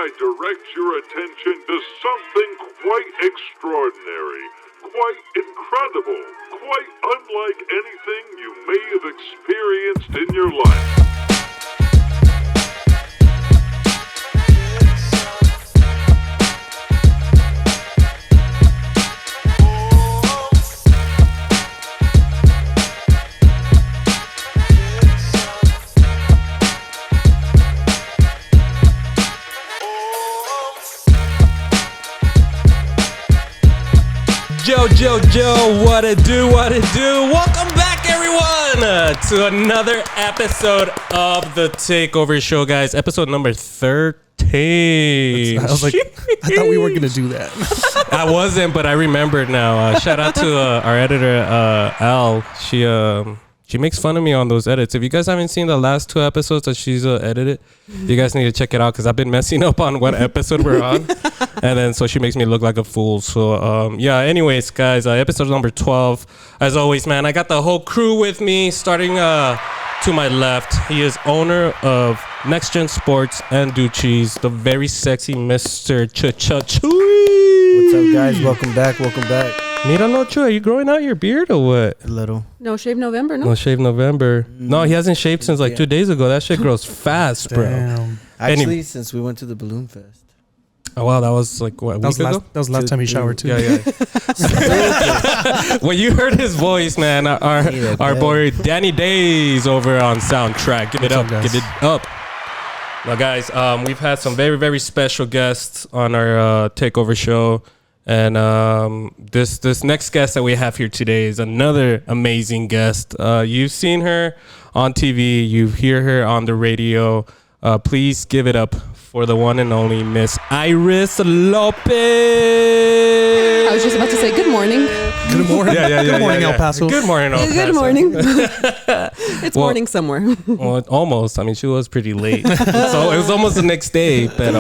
I direct your attention to something quite extraordinary, quite incredible, quite unlike anything you may have experienced in your life. Joe, what it do? Welcome back, everyone, to another episode of the Takeover Show, guys. Episode number 13. I was like, I thought we were going to do that. I wasn't, but I remembered now. Shout out to our editor, Al. She makes fun of me on those edits. If you guys haven't seen the last two episodes that she's edited, you guys need to check it out because I've been messing up on what episode we're on. And then so she makes me look like a fool. So, anyways, guys, episode number 12. As always, man, I got the whole crew with me. Starting to my left, he is owner of Next Gen Sports and Duchi's, the very sexy Mr. Chuy. What's up, guys? Welcome back. Mira, no, Chuy, are you growing out your beard or what? A little. No shave November, no? No shave November. No, he hasn't shaved since like 2 days ago. That shit grows fast, bro. Damn. Actually, since we went to the Balloon Fest. Oh, wow, that was like, what, a week ago? That was the last time he showered, too. Yeah. When you heard his voice, man, our boy Danny Days over on Soundtrack. Give it up. Now, guys, we've had some very, very special guests on our Takeover Show. And this next guest that we have here today is another amazing guest. You've seen her on TV. You hear her on the radio. Please give it up for the one and only Miss Iris Lopez. I was just about to say good morning. Good morning. Good morning, El Paso. Good morning, El Paso. Good morning. It's morning somewhere. Well, almost. I mean, she was pretty late. So it was almost the next day. But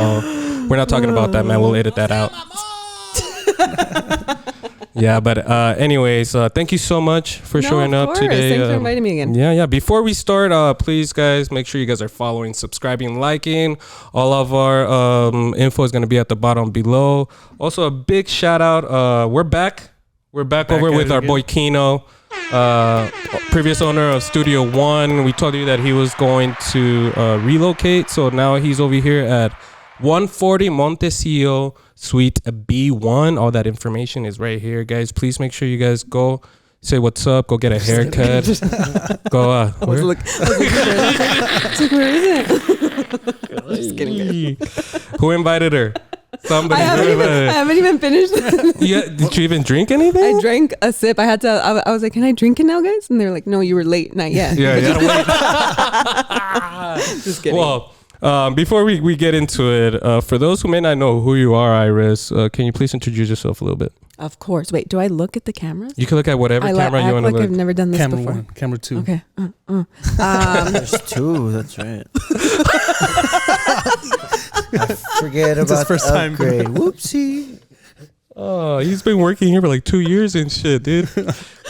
we're not talking about that, man. We'll edit that out. Yeah, but anyways, thank you so much for showing up today. Thanks for inviting me again. Yeah. Before we start, please, guys, make sure you guys are following, subscribing, liking. All of our info is going to be at the bottom below. Also, a big shout out. We're back. We're back over with our boy Kino, previous owner of Studio One. We told you that he was going to relocate, so now he's over here at 140 Montecillo, Suite B1. All that information is right here, guys. Please make sure you guys go say what's up. Go get a haircut. Go. Where is it? Just kidding. Who invited her? Somebody. I haven't even finished. Yeah. Did you even drink anything? I drank a sip. I had to. I was like, "Can I drink it now, guys?" And they're like, "No, you were late. Not yet." Yeah. Just kidding. Well. Before we get into it, for those who may not know who you are, Iris, can you please introduce yourself a little bit? Of course. Wait, do I look at the cameras? You can look at whatever camera you want to look. I've never done this Camera before. 1, camera 2. Okay. There's two. That's right. I forget about his first time. upgrade. Whoopsie. Oh, he's been working here for like 2 years and shit, dude.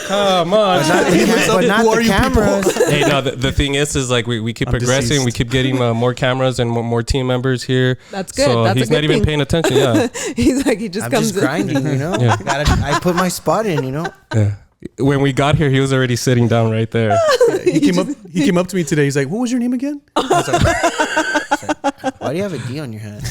Come on. But not the cameras. Hey, no, the thing is like we keep progressing. deceased. We keep getting more cameras and more team members here. That's good. So That's he's a good not even thing. paying attention. Yeah. He's like, he just I'm comes just grinding, you know? Yeah. I put my spot in, you know? Yeah. When we got here, he was already sitting down right there. He came up to me today. He's like, "What was your name again?" I was like, Why do you have a D on your hand?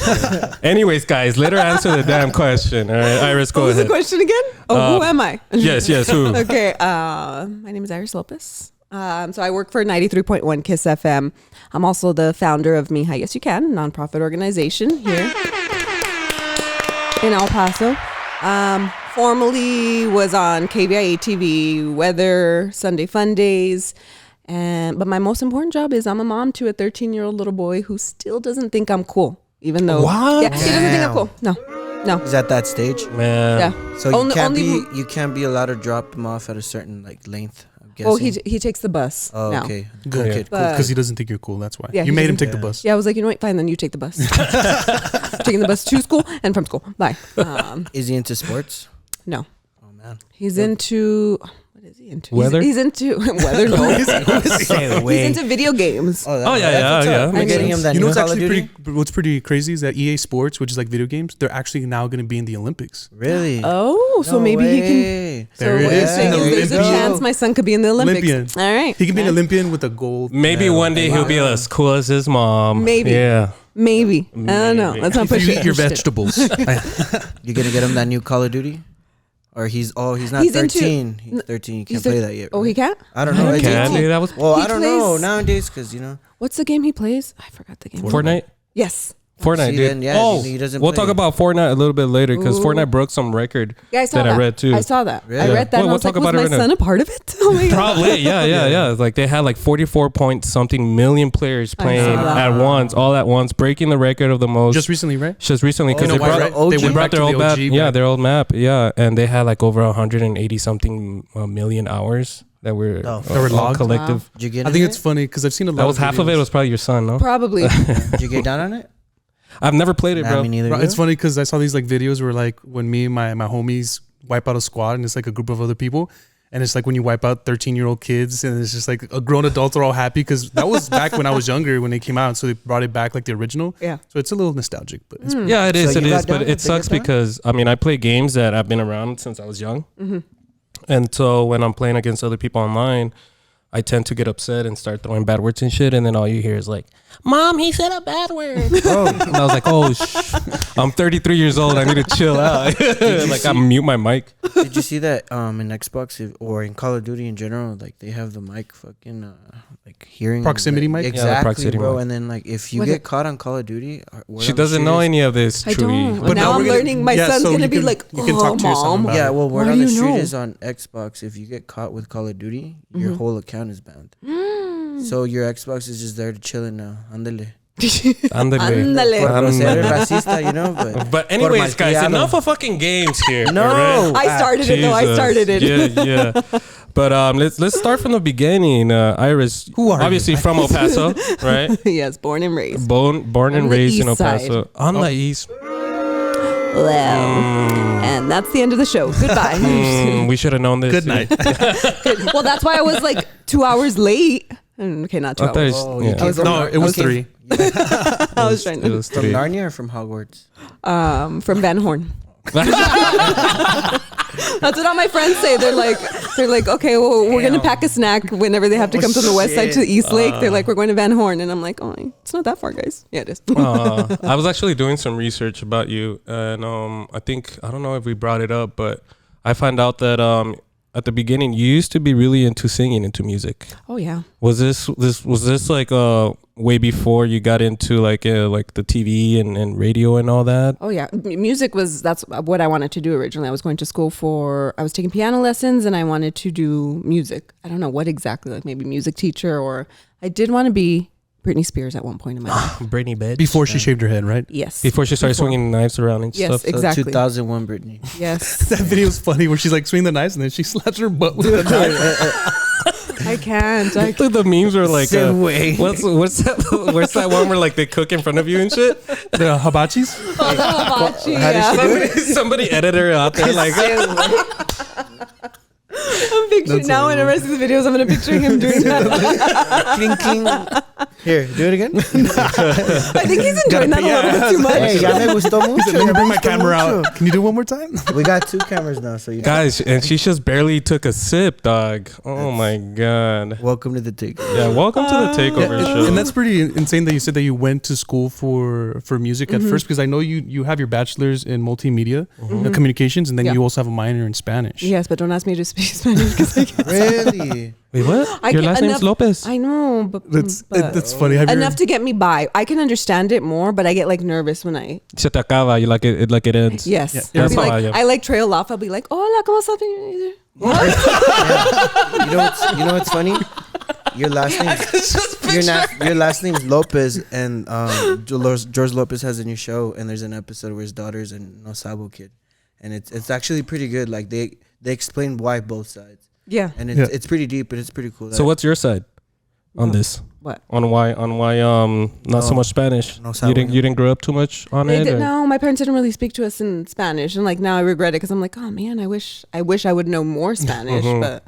Anyways, guys, let her answer the damn question. All right, Iris, go What was ahead. the question again? Who am I? Yes, who? Okay. My name is Iris Lopez. So I work for 93.1 KISS FM. I'm also the founder of Mija, Yes You Can, nonprofit organization here in El Paso. Formerly was on KBIA TV, Weather, Sunday Fun Days. But my most important job is I'm a mom to a 13-year-old little boy who still doesn't think I'm cool. Even though What? Yeah, he doesn't think I'm cool. No. He's at that stage. Man. Yeah. So you can't be allowed to drop him off at a certain length. I'm guessing. Well, he takes the bus Oh, now. okay. Good. Okay. But- Because he doesn't think you're cool. That's why. Yeah, You he made him doesn't- take the bus. Yeah, I was like, you know what? Fine, then you take the bus. Taking the bus to school and from school. Bye. Is he into sports? No. Oh man. He's into... What is he into? Weather? He's into weather. No, Say he's into video games. Oh, yeah. We're getting him that You know new what's Call of actually Duty. what's pretty crazy is that EA Sports, which is like video games, they're actually now going to be in the Olympics. Really? Oh, so No maybe he way. can. So There it what you're is. saying An is there's a Olympian. chance my son could be in the Olympics. Olympian. All right. He can be an Olympian with a gold. Maybe medal. one day he'll be as cool as his mom. Maybe. Yeah. Maybe. I don't know. Let's not If push you it. eat your vegetables. You gonna get him that new Call of Duty? Or he's not He's into- 13. He's 13. He can't He's play thir- that yet. Oh, right? he can't? I don't know. Okay, It's 18. dude, that was Well, He I don't know plays- nowadays because What's the game he plays? I forgot the game. Fortnite. Yes. Fortnite, See, dude. then, yeah, oh, he doesn't we'll play. talk about Fortnite a little bit later because Ooh. Fortnite broke some record Yeah, I saw that that. I read too. I saw that. Really? I read that. We'll and I was talk like, about was it my right son now. a part of it? Oh my God. Probably, yeah. Like they had like 44 point something million players playing that. at once, all at once, breaking the record of the most. Just recently, right? Just recently because Oh, they no, why, brought right? They OG? went brought back their to old the map, OG yeah, back. their old map, yeah, and they had like over 180 something million hours that were Oh, That were all logged? collective. Did you get I in think it? it's funny because I've seen a lot. That was half of it was probably your son, no? Probably. Did you get down on it? I've never played it, Nah, bro. me neither. Bro, it's bro. funny because I saw these like videos where like when me and my homies wipe out a squad and it's like a group of other people. And it's like when you wipe out 13-year-old kids and it's just like a grown adults are all happy because that was back when I was younger when they came out. So they brought it back like the original. Yeah. So it's a little nostalgic, but it's Yeah, it is. So It you got is. But down it with sucks Big Up because I mean I play games that I've been around since I was young, and so when I'm playing against other people online, I tend to get upset and start throwing bad words and shit, and then all you hear is like, "Mom, he said a bad word." And I was like, "Oh, I'm 33 years old. I need to chill out." Like I mute my mic. Did you see that in Xbox or in Call of Duty in general? Like they have the mic fucking like hearing Proximity like, mic? Yeah, the Exactly, proximity bro. mic. And then like if you What get it- caught on Call of Duty, She doesn't know any of this. I Chewy. don't. But now now I'm we're gonna- learning my yeah, son's so going to you be can- like, you can oh, talk to your son mom. about Yeah, it. well, word What on do the you street know? is on Xbox. If you get caught with Call of Duty, your whole account is banned. So your Xbox is just there to chilling now. Ándale. Ándale. Por ser Ándale. racista, you know. But anyways, guys, malcriado. enough of fucking games here. No. all right? I started it, though. I Jesus. started it. Yeah. But let's start from the beginning. Iris, Who are you? obviously from El Paso, right? Yes, born and raised. Born and On the raised in El east side. Paso. On the east. Well, and that's the end of the show. Goodbye. We should have known this. Good night. Good. Well, that's why I was like 2 hours late. Okay, not 2 I thought hours. it's- Oh, yeah. you came from No, it was okay. 3. I was trying It to. was From 3. Narnia or from Hogwarts? From Van Horn. That's what all my friends say. They're like, okay, well, we're gonna pack a snack whenever they have to come from the west side to the East Lake. They're like, we're going to Van Horn, and I'm like, oh, it's not that far, guys. Yeah, it is. I was actually doing some research about you, and I don't know if we brought it up, but I found out that at the beginning you used to be really into singing, into music. Oh yeah. Was this like way before you got into like the TV and radio and all that? Oh yeah, that's what I wanted to do originally. I was going to school I was taking piano lessons and I wanted to do music. I don't know what exactly, like maybe music teacher, or I did want to be Britney Spears at one point in my life. Britney bitch. Before she shaved her head, right? Yes. Before she started swinging knives around and Yes, stuff. So exactly. 2001 Britney. Yes. That video is funny where she's like swinging the knives and then she slaps her butt with a knife. I can't. I think the memes were like, Segue. what's that? Where's that one where like they cook in front of you and shit? The hibachis? Hibachi, How does she do Somebody edited her out there like. I'm picturing now whenever I see the videos, I'm gonna picture him doing that. Cling, cling. Here, do it again. I think he's enjoying that a little bit too much. Hey, ya me gustó mucho. Let me ya bring me my gustó camera mucho. out. Can you do it one more time? We got 2 cameras now, so you Guys, and she just barely took a sip, dog. Oh my god. welcome to the take. Yeah, welcome to the takeover show. And that's pretty insane that you said that you went to school for music at first, because I know you have your bachelor's in multimedia communications, and then Yeah. you also have a minor in Spanish. Yes, but don't ask me to speak Spanish because I can't. Really? Wait, what? I Your can't- last name's enough- Lopez. I know, but That's funny. Have you enough to get me by. I can understand it more, but I get like nervous when I. Se te acaba. You like it ends. Yes, Yeah, I'll that's be how like, I am. I like trail off. I'll be like, "Hola, cómo estás?" You know what's funny? Your last name. Your last name's Lopez, and George Lopez has a new show, and there's an episode where his daughter's a No Sabo kid, and it's actually pretty good. Like they explain why both sides, Yeah. and Yeah. it's pretty deep, but it's pretty cool. So what's your side on this? What? On why not so much Spanish? No you didn't grow up too much on it? or- No, my parents didn't really speak to us in Spanish, and like now I regret it because I'm like, oh man, I wish I would know more Spanish, but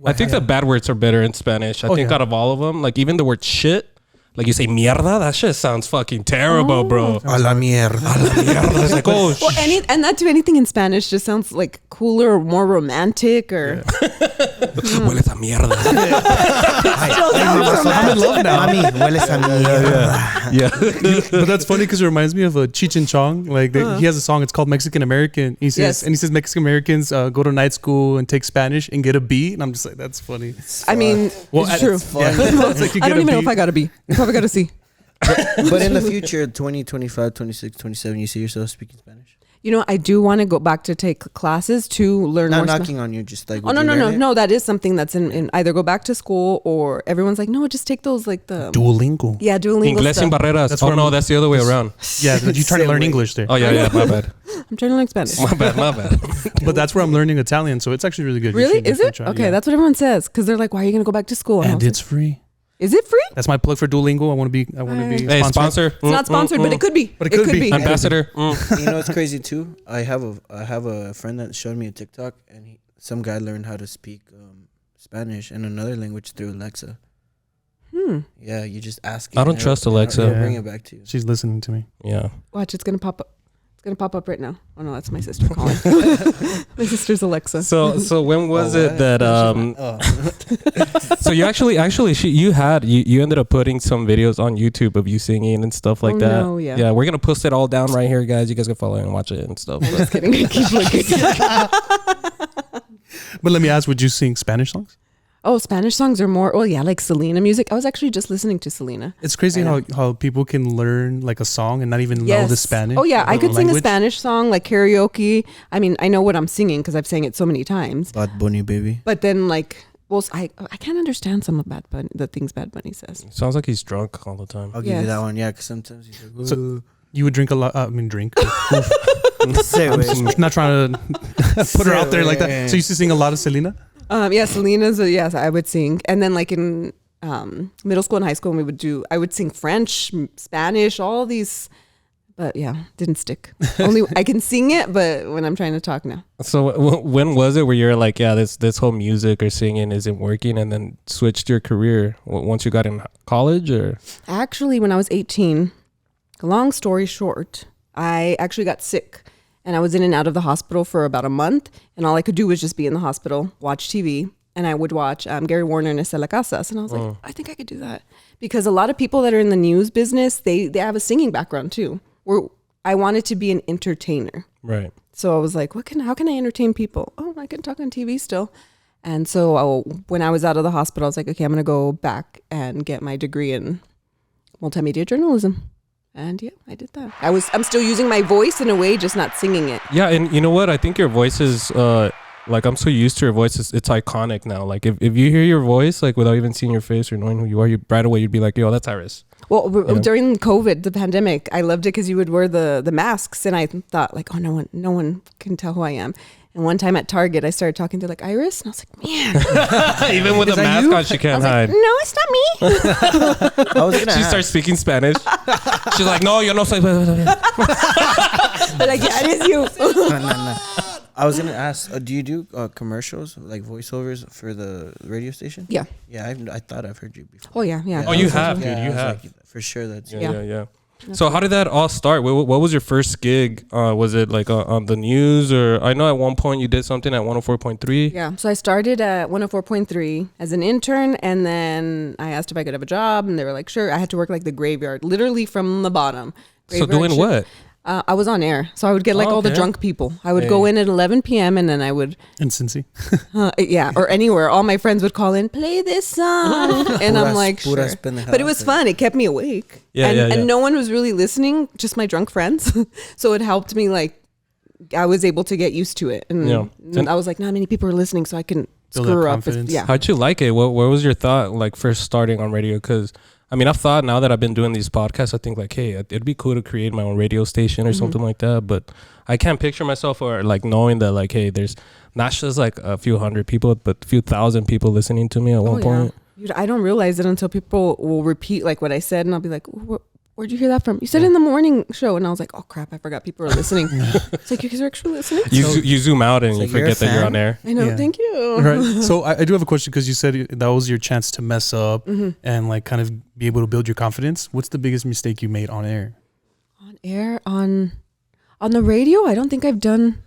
I think the bad words are better in Spanish. I think out of all of them, like even the word shit, like you say mierda, that shit sounds fucking terrible, bro. A la mierda. It's like, oh, Well, and not to anything in Spanish just sounds like cooler or more romantic or. hueles a mierda. I'm in love now. Mami, hueles a mierda. Yeah. But that's funny because it reminds me of a Cheech and Chong. Like he has a song. It's called Mexican American. He says, Yes. Mexican Americans go to night school and take Spanish and get a B. And I'm just like, that's funny. I mean, it's true. It's like you I get don't a even know B. if I got a B. I probably got a C. But in the future, 20, 25, 26, 27, you see yourself speaking Spanish? You know, I do want to go back to take classes to learn Not more. knocking on you, just like. Oh no! That is something that's in either go back to school or everyone's like, no, just take those like the Duolingo. Duolingo Inglés sin stuff. barreras. That's Oh where no, I'm- that's the other way around. Yeah, you try to learn English there. Oh yeah, my bad. I'm trying to learn Spanish. My bad. But that's where I'm learning Italian, so it's actually really good. You Really? should Is definitely it? try Okay, yeah. that's what everyone says because they're like, why are you going to go back to school? I And was it's free. like, is it free? That's my plug for Duolingo. I want to be. Hey, sponsor. It's not sponsored, but it could be. But it could be. Ambassador. You know what's crazy too? I have a friend that showed me a TikTok, and some guy learned how to speak Spanish and another language through Alexa. Yeah, you just ask. I don't trust Alexa. It'll Yeah. bring it back to you. She's listening to me. Yeah. Watch, it's going to pop up. It's going to pop up right now. Oh no, that's my sister calling. My sister's Alexa. So when was it that Oh. so you actually you ended up putting some videos on YouTube of you singing and stuff like Oh, that. no, yeah. Yeah, we're gonna post it all down right here, guys. You guys can follow and watch it and stuff. I'm just kidding. I keep looking. But let me ask: would you sing Spanish songs? Oh, Spanish songs are more. Oh yeah, like Selena music. I was actually just listening to Selena. It's crazy how people can learn like a song and not even know the Spanish. Oh yeah, I could sing a language. Spanish song like karaoke. I mean, I know what I'm singing because I've sang it so many times. Bad Bunny, baby. But then like, well, I can't understand some of the things Bad Bunny says. Sounds like he's drunk all the time. I'll give Yes. you that one. Yeah, because sometimes he's like, So- "Ooh." You would drink a lot. Drink. Say I'm it. not trying to put her out there like that. So you used to sing a lot of Selena? Yeah, Selena's. Yes, I would sing. And then like in middle school and high school, I would sing French, Spanish, all these. But yeah, didn't stick. Only I can sing it, but when I'm trying to talk now. So when was it where you're like, yeah, this whole music or singing isn't working, and then switched your career once you got in college, or? Actually, when I was 18, long story short, I actually got sick and I was in and out of the hospital for about a month. And all I could do was just be in the hospital, watch TV. And I would watch Gary Warner and Estela Casas. And I was like, I think I could do that. Because a lot of people that are in the news business, they have a singing background too. I wanted to be an entertainer. Right. So I was like, how can I entertain people? Oh, I can talk on TV still. And so when I was out of the hospital, I was like, okay, I'm going to go back and get my degree in multimedia journalism. And yeah, I did that. I'm still using my voice in a way, just not singing it. Yeah, and you know what? I think your voice is like, I'm so used to your voice. It's iconic now. Like if you hear your voice, like without even seeing your face or knowing who you are, you right away you'd be like, yo, that's Iris. Well, during COVID, the pandemic, I loved it because you would wear the masks, and I thought like, oh, no one can tell who I am. And one time at Target, I started talking to like Iris, and I was like, man, Even with a that mask you? on, she can't I hide. was like, no, it's not me. I was gonna She ask. starts speaking Spanish. She's like, no, yo no soy. But like, yeah, it is you. No. I was gonna ask. Do you do commercials like voiceovers for the radio station? Yeah. Yeah, I thought I've heard you before. Oh yeah, yeah. Oh, you I was have, like, dude, I you was have. like, for sure, that's Yeah. So how did that all start? What was your first gig? Was it like on the news, or I know at one point you did something at 104.3? Yeah. So I started at 104.3 as an intern, and then I asked if I could have a job, and they were like, sure. I had to work like the graveyard, literally from the bottom. So Graveyard doing shift. what? I was on air, so I would get like all the Okay. drunk people. I would go in at 11 p.m. and then I would, In Cincy. yeah, or anywhere. All my friends would call in, play this song, and I'm Puras- like, sure. puras pendejadas. But it was fun. It kept me awake. Yeah, and, yeah. and no one was really listening, just my drunk friends. So it helped me. Like, I was able to get used to it, and Yeah. I was like, not many people are listening, so I can Build screw that up. confidence. Yeah. How'd you like it? What was your thought like first starting on radio? Because I mean, I've thought now that I've been doing these podcasts, I think like, hey, it'd be cool to create my own radio station or something like that. But I can't picture myself or like knowing that like, hey, there's not just like a few hundred people, but a few thousand people listening to me at one point. Dude, I don't realize it until people will repeat like what I said, and I'll be like, what where'd you hear that from? You said in the morning show. And I was like, oh crap, I forgot people are listening. It's like, you guys are actually listening? You zoom out and you like, you're forget a that you're fan? on air. I know, Yeah. thank you. Right. So I do have a question because you said that was your chance to mess up and like kind of be able to build your confidence. What's the biggest mistake you made on air? On air, on the radio, I don't think I've done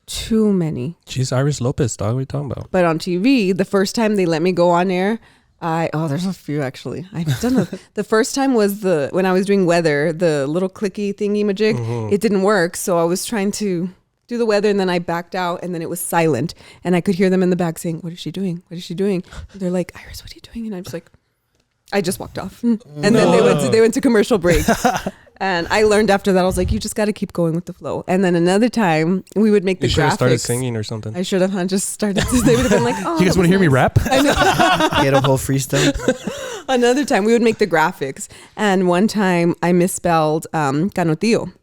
too many. She's Iris Lopez, dog. What are you talking about? But on TV, the first time they let me go on air, there's a few actually. I've done the first time was when I was doing weather, the little clicky thingy majig. It didn't work, so I was trying to do the weather, and then I backed out, and then it was silent, and I could hear them in the back saying, "What is she doing? What is she doing?" And they're like, "Iris, what are you doing?" And I'm just like, I just walked off, and then they went to commercial break. And I learned after that, I was like, you just got to keep going with the flow. And then another time, we would make the You should have graphics. started singing or something. I should have just started. They would have been like, oh. You guys want to hear me rap? Get a whole freestyle. Another time, we would make the graphics. And one time, I misspelled canutillo.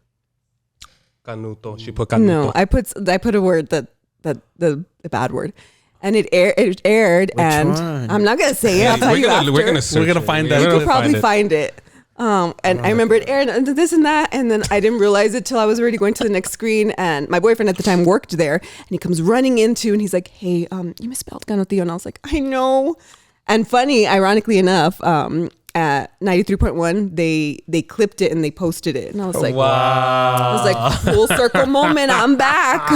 Canuto. She put canuto. No, I put a word that the bad word. And it aired. Which and one? I'm not going to say it. I'll tell you after. We're gonna search We're gonna it. find We're that. You gonna could probably it. find it. And I remember it aired and this and that. And then I didn't realize it till I was already going to the next screen. And my boyfriend at the time worked there. And he comes running into and he's like, hey, you misspelled Ganotillo. And I was like, I know. And funny, ironically enough, at 93.1, they clipped it and they posted it. And I was like, Wow. I was like, full circle moment. I'm back.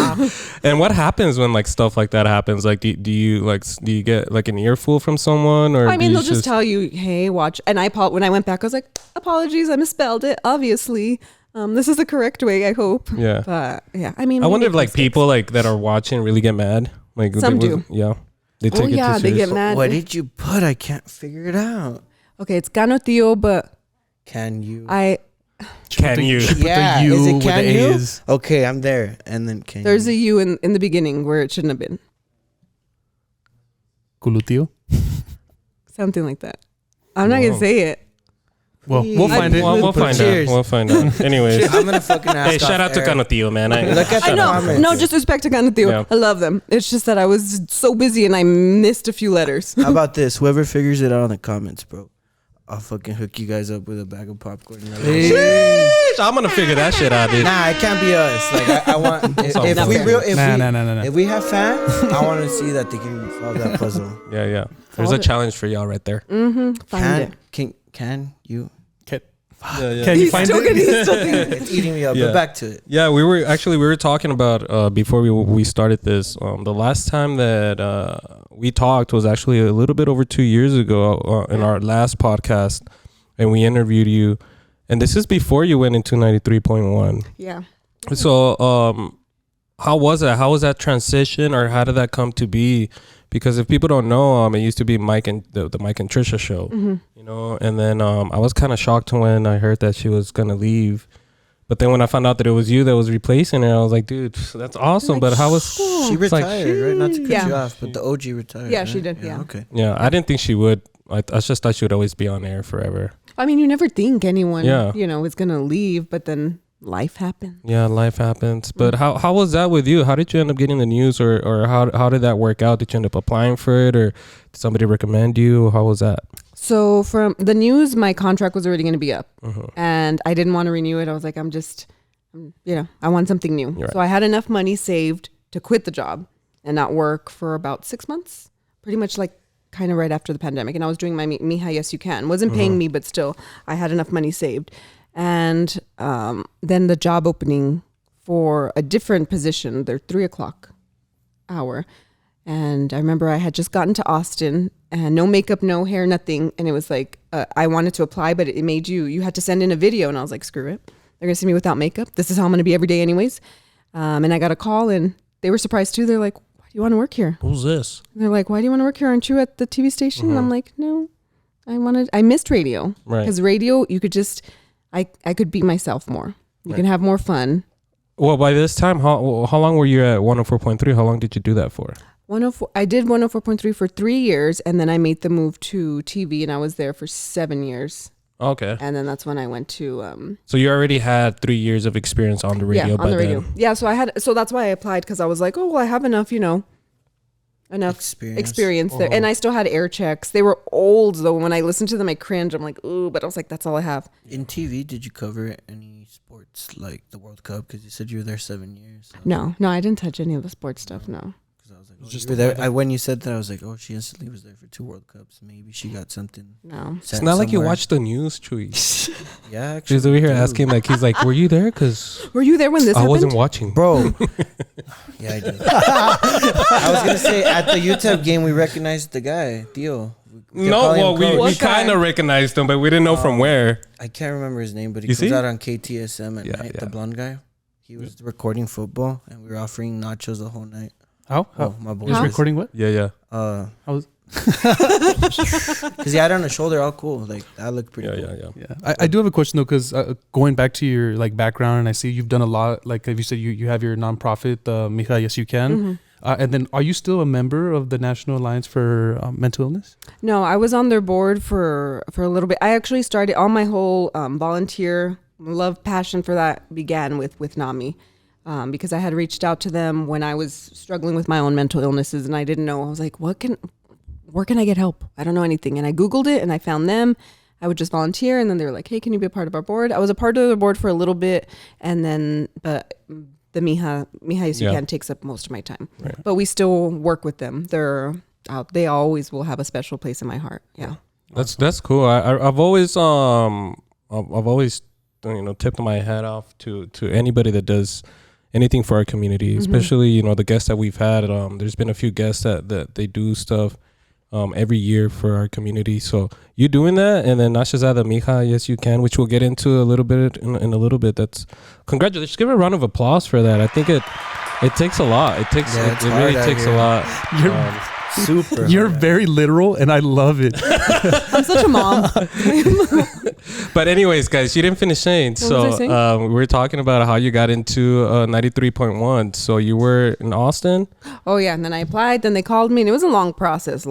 And what happens when like stuff like that happens? Like, do you get like an earful from someone, or I mean, do they'll you just tell you, hey, watch. And when I went back, I was like, apologies, I misspelled it. Obviously, this is the correct way, I hope. Yeah. But yeah, I mean, I we wonder make if like mistakes. people like that are watching really get mad. Like Some do. Yeah. They take Oh it yeah, too they serious. get mad. What did you put? I can't figure it out. Okay, it's Ganotillo, but Can you? Can you? Put Yeah, the U is it with can the you? A's. Okay, I'm there. And then can there's a you? U in the beginning where it shouldn't have been. Culutio. Something like that. I'm not gonna Whoa. say it. Well, we'll find it. We'll find out. Cheers. We'll find out. Anyways. I'm gonna fucking ask. Hey, shout out to Canutillo, man. Look at I the know. comments. No disrespect to Ganotillo. Yeah. I love them. It's just that I was so busy and I missed a few letters. How about this? Whoever figures it out in the comments, bro, I'll fucking hook you guys up with a bag of popcorn. I'm gonna figure that shit out, dude. Nah, it can't be us. Like I want if all we fair. real if Nah. if we have fans, I want to see that they can solve that puzzle. Yeah, yeah. There's a challenge for y'all right there. Find it. Can you? Can you find it? It's eating me up. Yeah. But back to it. Yeah, we were talking about before we started this. The last time that we talked was actually a little bit over 2 years ago in our last podcast, and we interviewed you. And this is before you went into 93.1. Yeah. So, how was that? How was that transition, or how did that come to be? Because if people don't know, it used to be Mike and the Mike and Trisha show, you know. And then I was kind of shocked when I heard that she was gonna leave. But then when I found out that it was you that was replacing her, I was like, dude, that's awesome. But how was? She It's like, retired, right? Not to cut Yeah. you off, but the OG retired. Yeah, right? she did, yeah. Okay. Yeah, I didn't think she would. I just thought she would always be on air forever. I mean, you never think anyone, Yeah. is gonna leave, but then life happens. Yeah, life happens. But how was that with you? How did you end up getting the news, or how did that work out? Did you end up applying for it, or did somebody recommend you? How was that? So from the news, my contract was already going to be up, and I didn't want to renew it. I was like, I want something new. You're right. So I had enough money saved to quit the job and not work for about 6 months, pretty much like kind of right after the pandemic. And I was doing my Mija Yes You Can. Wasn't paying me, but still, I had enough money saved. And then the job opening for a different position, their 3:00 hour. And I remember I had just gotten to Austin and no makeup, no hair, nothing. And it was like, I wanted to apply, but it made you had to send in a video. And I was like, screw it. They're going to see me without makeup. This is how I'm going to be every day anyways. And I got a call and they were surprised too. They're like, why do you want to work here? Who's this? And they're like, why do you want to work here? Aren't you at the TV station? And I'm like, no, I missed radio. Right. Because radio, you could just, I could be myself more. You can have more fun. Well, by this time, how long were you at 104.3? How long did you do that for? 104. I did 104.3 for 3 years, and then I made the move to TV, and I was there for 7 years. Okay. And then that's when I went to So you already had 3 years of experience on the radio. on by the radio. then. Yeah, so that's why I applied, because I was like, oh, well, I have enough, enough Experience. experience there. And I still had air checks. They were old though. When I listened to them, I cringe. I'm like, ooh, but I was like, that's all I have. In TV, did you cover any sports like the World Cup? Because you said you were there 7 years. So. No, I didn't touch any of the sports stuff. No. Because I was like, Just you were there. When you said that, I was like, oh, she instantly was there for 2 World Cups. Maybe she got something. No. It's not like you watch the news, Chewy. Yeah, actually. She's over here dude. asking, like, he's like, were you there? Because Were you there when this I happened? wasn't watching. Bro. Yeah, I did. I was going to say, at the UTEP game, we recognized the guy, Theo. We kept No, calling him well, we Coach. What guy? kind of recognized him, but we didn't know from where. I can't remember his name, but he You comes see? out on KTSM at Yeah, night, yeah. the blonde guy. He was recording football, and we were offering nachos the whole night. How? Oh, my boy. He was recording what? Yeah. How was? Because he had it on the shoulder, all cool. Like, that looked pretty cool. Yeah, I do have a question though, because going back to your like background, and I see you've done a lot. Like, have you said you have your nonprofit, Mija, Yes You Can, and then are you still a member of the National Alliance for Mental Illness? No, I was on their board for a little bit. I actually started all my whole volunteer love passion for that began with NAMI. Because I had reached out to them when I was struggling with my own mental illnesses, and I didn't know. I was like, where can I get help? I don't know anything. And I Googled it and I found them. I would just volunteer, and then they were like, hey, can you be a part of our board? I was a part of the board for a little bit, and then but the Mija Yes You Can takes up most of my time. Right. But we still work with them. They always will have a special place in my heart. Yeah. That's cool. I've always tipped my hat off to anybody that does anything for our community, especially the guests that we've had. There's been a few guests that they do stuff every year for our community. So you doing that, and then not just the Mija Yes You Can, which we'll get into a little bit in a little bit. That's congratulations. Give a round of applause for that. I think it takes a lot. It really takes a lot. Super. You're very literal, and I love it. I'm such a mom. But anyways, guys, you didn't finish saying. What was I saying? We were talking about how you got into 93.1. So you were in Austin? Oh, yeah. And then I applied. Then they called me. And it was a long process.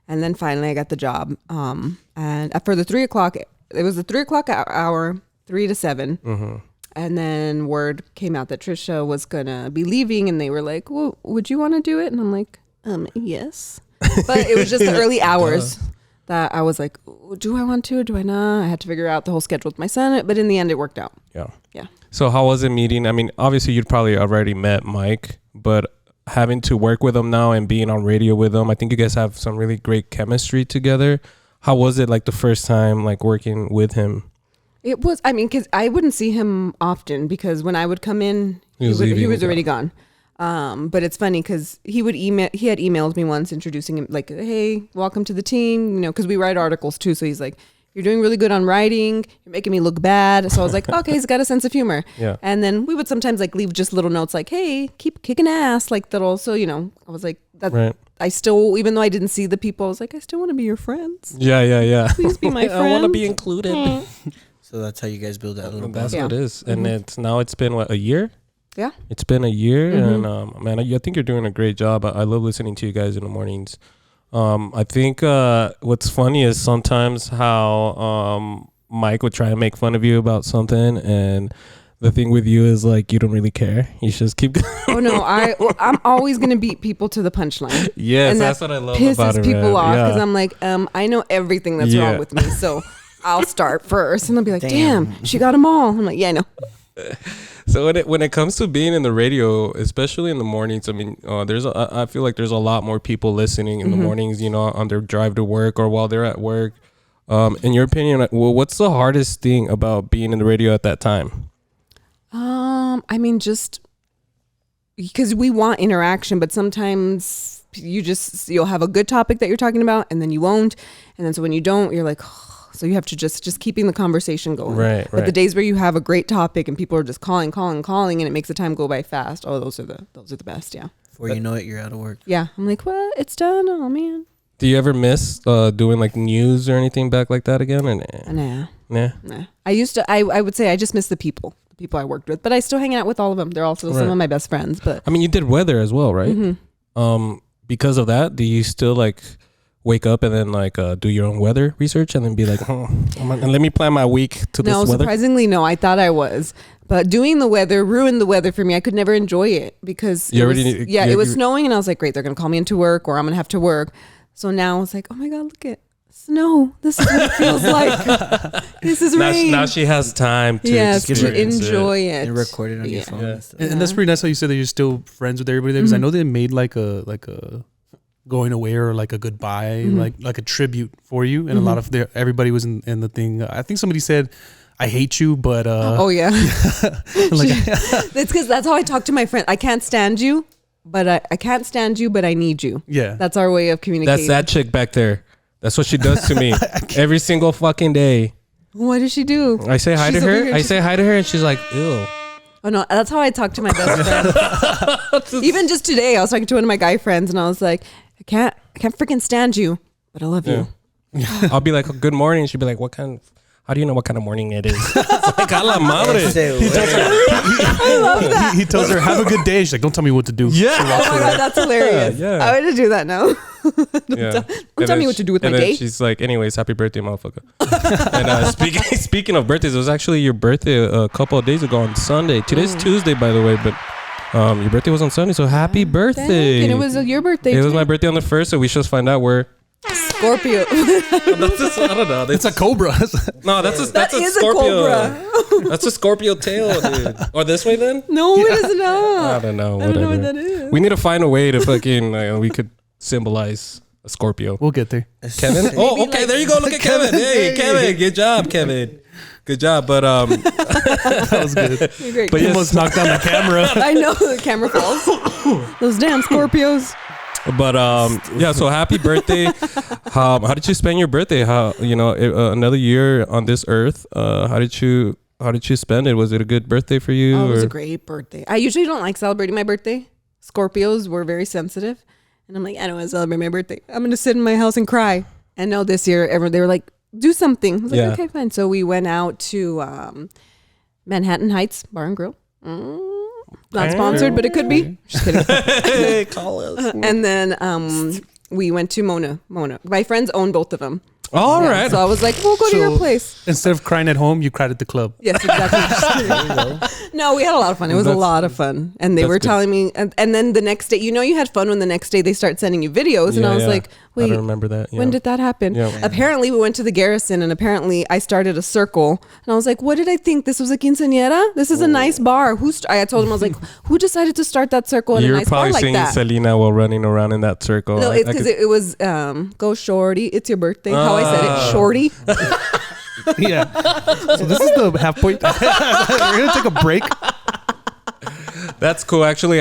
And then finally I got the job. And for the 3 o'clock, it was the 3 o'clock hour, 3 to 7. Mm-hmm. And then word came out that Trisha was going to be leaving. And they were like, well, would you want to do it? And I'm like, yes. But it was just the early hours that I was like, do I want to? Do I not? I had to figure out the whole schedule with my son. But in the end, it worked out. Yeah. Yeah. So how was it meeting? I mean, obviously you'd probably already met Mike, but having to work with him now and being on radio with him, I think you guys have some really great chemistry together. How was it like the first time like working with him? It was, because I wouldn't see him often because when I would come in, he was already gone. But it's funny because he had emailed me once introducing him like, hey, welcome to the team, because we write articles too. So he's like, you're doing really good on writing. You're making me look bad. So I was like, okay, he's got a sense of humor. Yeah. And then we would sometimes like leave just little notes like, hey, keep kicking ass. Like that also, I was like, that. Right. I still, even though I didn't see the people, I was like, I still want to be your friends. Yeah. Please be my friend. I want to be included. So that's how you guys build that little That's bond. what it is. And it's been what, a year? Yeah. It's been a year, and man, I think you're doing a great job. I love listening to you guys in the mornings. I think what's funny is sometimes how Mike would try and make fun of you about something, and the thing with you is like you don't really care. You just keep going. Oh no, I'm always gonna beat people to the punchline. Yes, and that's what I love about it. Pisses people off because Yeah. I'm like, I know everything that's wrong with me, so I'll start first, and they'll be like, damn, she got them all. I'm like, yeah, I know. So when it comes to being in the radio, especially in the mornings, I mean, I feel like there's a lot more people listening in the mornings, on their drive to work or while they're at work. In your opinion, what's the hardest thing about being in the radio at that time? Just because we want interaction, but sometimes you'll have a good topic that you're talking about, and then you won't, and then so when you don't, you're like. So you have to just keeping the conversation going. Right. But the days where you have a great topic and people are just calling, and it makes the time go by fast. Oh, those are the best. Yeah. Before you know it, you're out of work. Yeah. I'm like, what? It's done. Oh man. Do you ever miss doing like news or anything back like that again? Or Nah. Nah. I used to. I would say I just miss the people I worked with, but I still hang out with all of them. They're also some of my best friends. But I mean, you did weather as well, right? Because of that, do you still like wake up and then like do your own weather research and then be like, let me plan my week to this weather? Surprisingly, no. I thought I was, But doing the weather ruined the weather for me. I could never enjoy it because it was snowing, and I was like, great, they're gonna call me into work, or I'm gonna have to work. So now it's like, oh my god, look at snow. This is what it feels like. This is rain. Now she has time to enjoy it. And record it on your phone. And that's pretty nice how you said that you're still friends with everybody there, because I know they made like a going away or like a goodbye, like a tribute for you, and a lot of everybody was in the thing. I think somebody said, I hate you, but oh yeah. It's because that's how I talk to my friend. I can't stand you, but I can't stand you, but I need you. Yeah, that's our way of communicating. That's that chick back there. That's what she does to me every single fucking day. What does she do? I say hi to her. I say hi to her, and she's like, ew. Oh no, that's how I talk to my best friend. Even just today, I was talking to one of my guy friends, and I was like, I can't freaking stand you, but I love you. I'll be like, good morning. She'd be like, how do you know what kind of morning it is? It's like, a la madre. I love that. He tells her, have a good day. She's like, don't tell me what to do. Yeah. Oh my god, that's hilarious. Yeah. I want to do that now. Don't tell me what to do with my day. She's like, anyways, happy birthday, motherfucker. And speaking of birthdays, it was actually your birthday a couple of days ago on Sunday. Today's Tuesday, by the way, but your birthday was on Sunday, so happy birthday. And it was your birthday It was my birthday on the 1st, so we should find out where. Scorpio. I don't know. It's a cobra. No, that's a is Scorpio. A cobra. That's a Scorpio tail, dude. Or this way then? No, it is not. I don't know. I don't know what that is. We need to find a way to fucking we could symbolize a Scorpio. We'll get there. Kevin? Oh, okay. There you go. Look at Kevin. Hey, Kevin. Good job, Kevin. Good job. But that was good. You're great. But you almost knocked down the camera. I know the camera falls. Those damn Scorpios. But yeah, so happy birthday. How did you spend your birthday? How another year on this earth. How did you spend it? Was it a good birthday for you? Oh, it was a great birthday. I usually don't like celebrating my birthday. Scorpios were very sensitive, and I'm like, I don't want to celebrate my birthday. I'm gonna sit in my house and cry. And no, this year they were like, do something. I was like, okay, fine. So we went out to Manhattan Heights Bar and Grill. Not sponsored, but it could be. Just kidding. Hey, call us. And then we went to Mona. My friends own both of them. All right. So I was like, we'll go to your place. Instead of crying at home, you cried at the club. Yes, exactly. No, we had a lot of fun. It was a lot of fun. And they were telling me, and then the next day, you had fun when the next day they start sending you videos. And I was like, wait, I don't remember that. When did that happen? Yeah. Apparently we went to the Garrison, and apparently I started a circle. And I was like, what did I think? This was a quinceañera? This is a nice bar. I told him, I was like, who decided to start that circle in a nice bar like that? You're probably singing Selena while running around in that circle. No, it's because it was go shorty. It's your birthday. How I said it, shorty. Yeah. So this is the half point. We're gonna take a break. That's cool. Actually,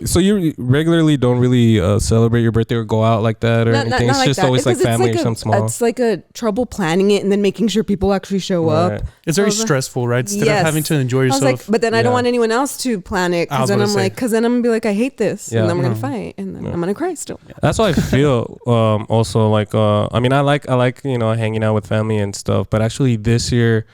so you regularly don't really celebrate your birthday or go out like that or anything? It's just always like family or something small. It's like a trouble planning it and then making sure people actually show up. It's very stressful, right? Instead of having to enjoy yourself. I was like, but then I don't want anyone else to plan it because then I'm gonna be like, I hate this, and then we're gonna fight, and then I'm gonna cry still. That's how I feel. Also, like, I mean, I like hanging out with family and stuff, but actually this year.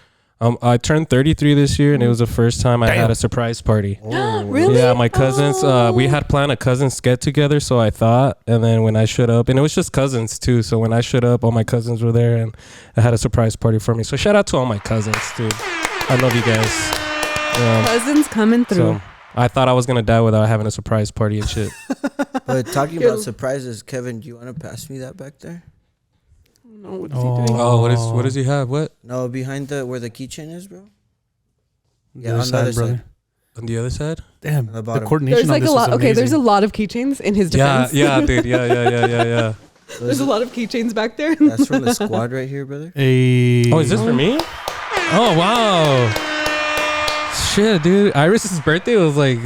I turned 33 this year, and it was the first time I had a surprise party. Really? Yeah, my cousins. We had planned a cousins get together, so I thought. And then when I showed up, and it was just cousins too. So when I showed up, all my cousins were there, and I had a surprise party for me. So shout out to all my cousins, dude. I love you guys. Cousins coming through. So I thought I was gonna die without having a surprise party and shit. But talking about surprises, Kevin, do you want to pass me that back there? No, what is he doing? Oh, what does he have? What? No, behind where the keychain is, bro. Yeah, on the other side. On the other side? Damn, the coordination. There's on like this a lot. is Okay, there's a amazing. lot of keychains in his defense. Yeah, dude. Yeah. There's a lot of keychains back there. That's from the squad right here, brother. Hey. Oh, is this for me? Oh, wow. Shit, dude. Iris's birthday was like...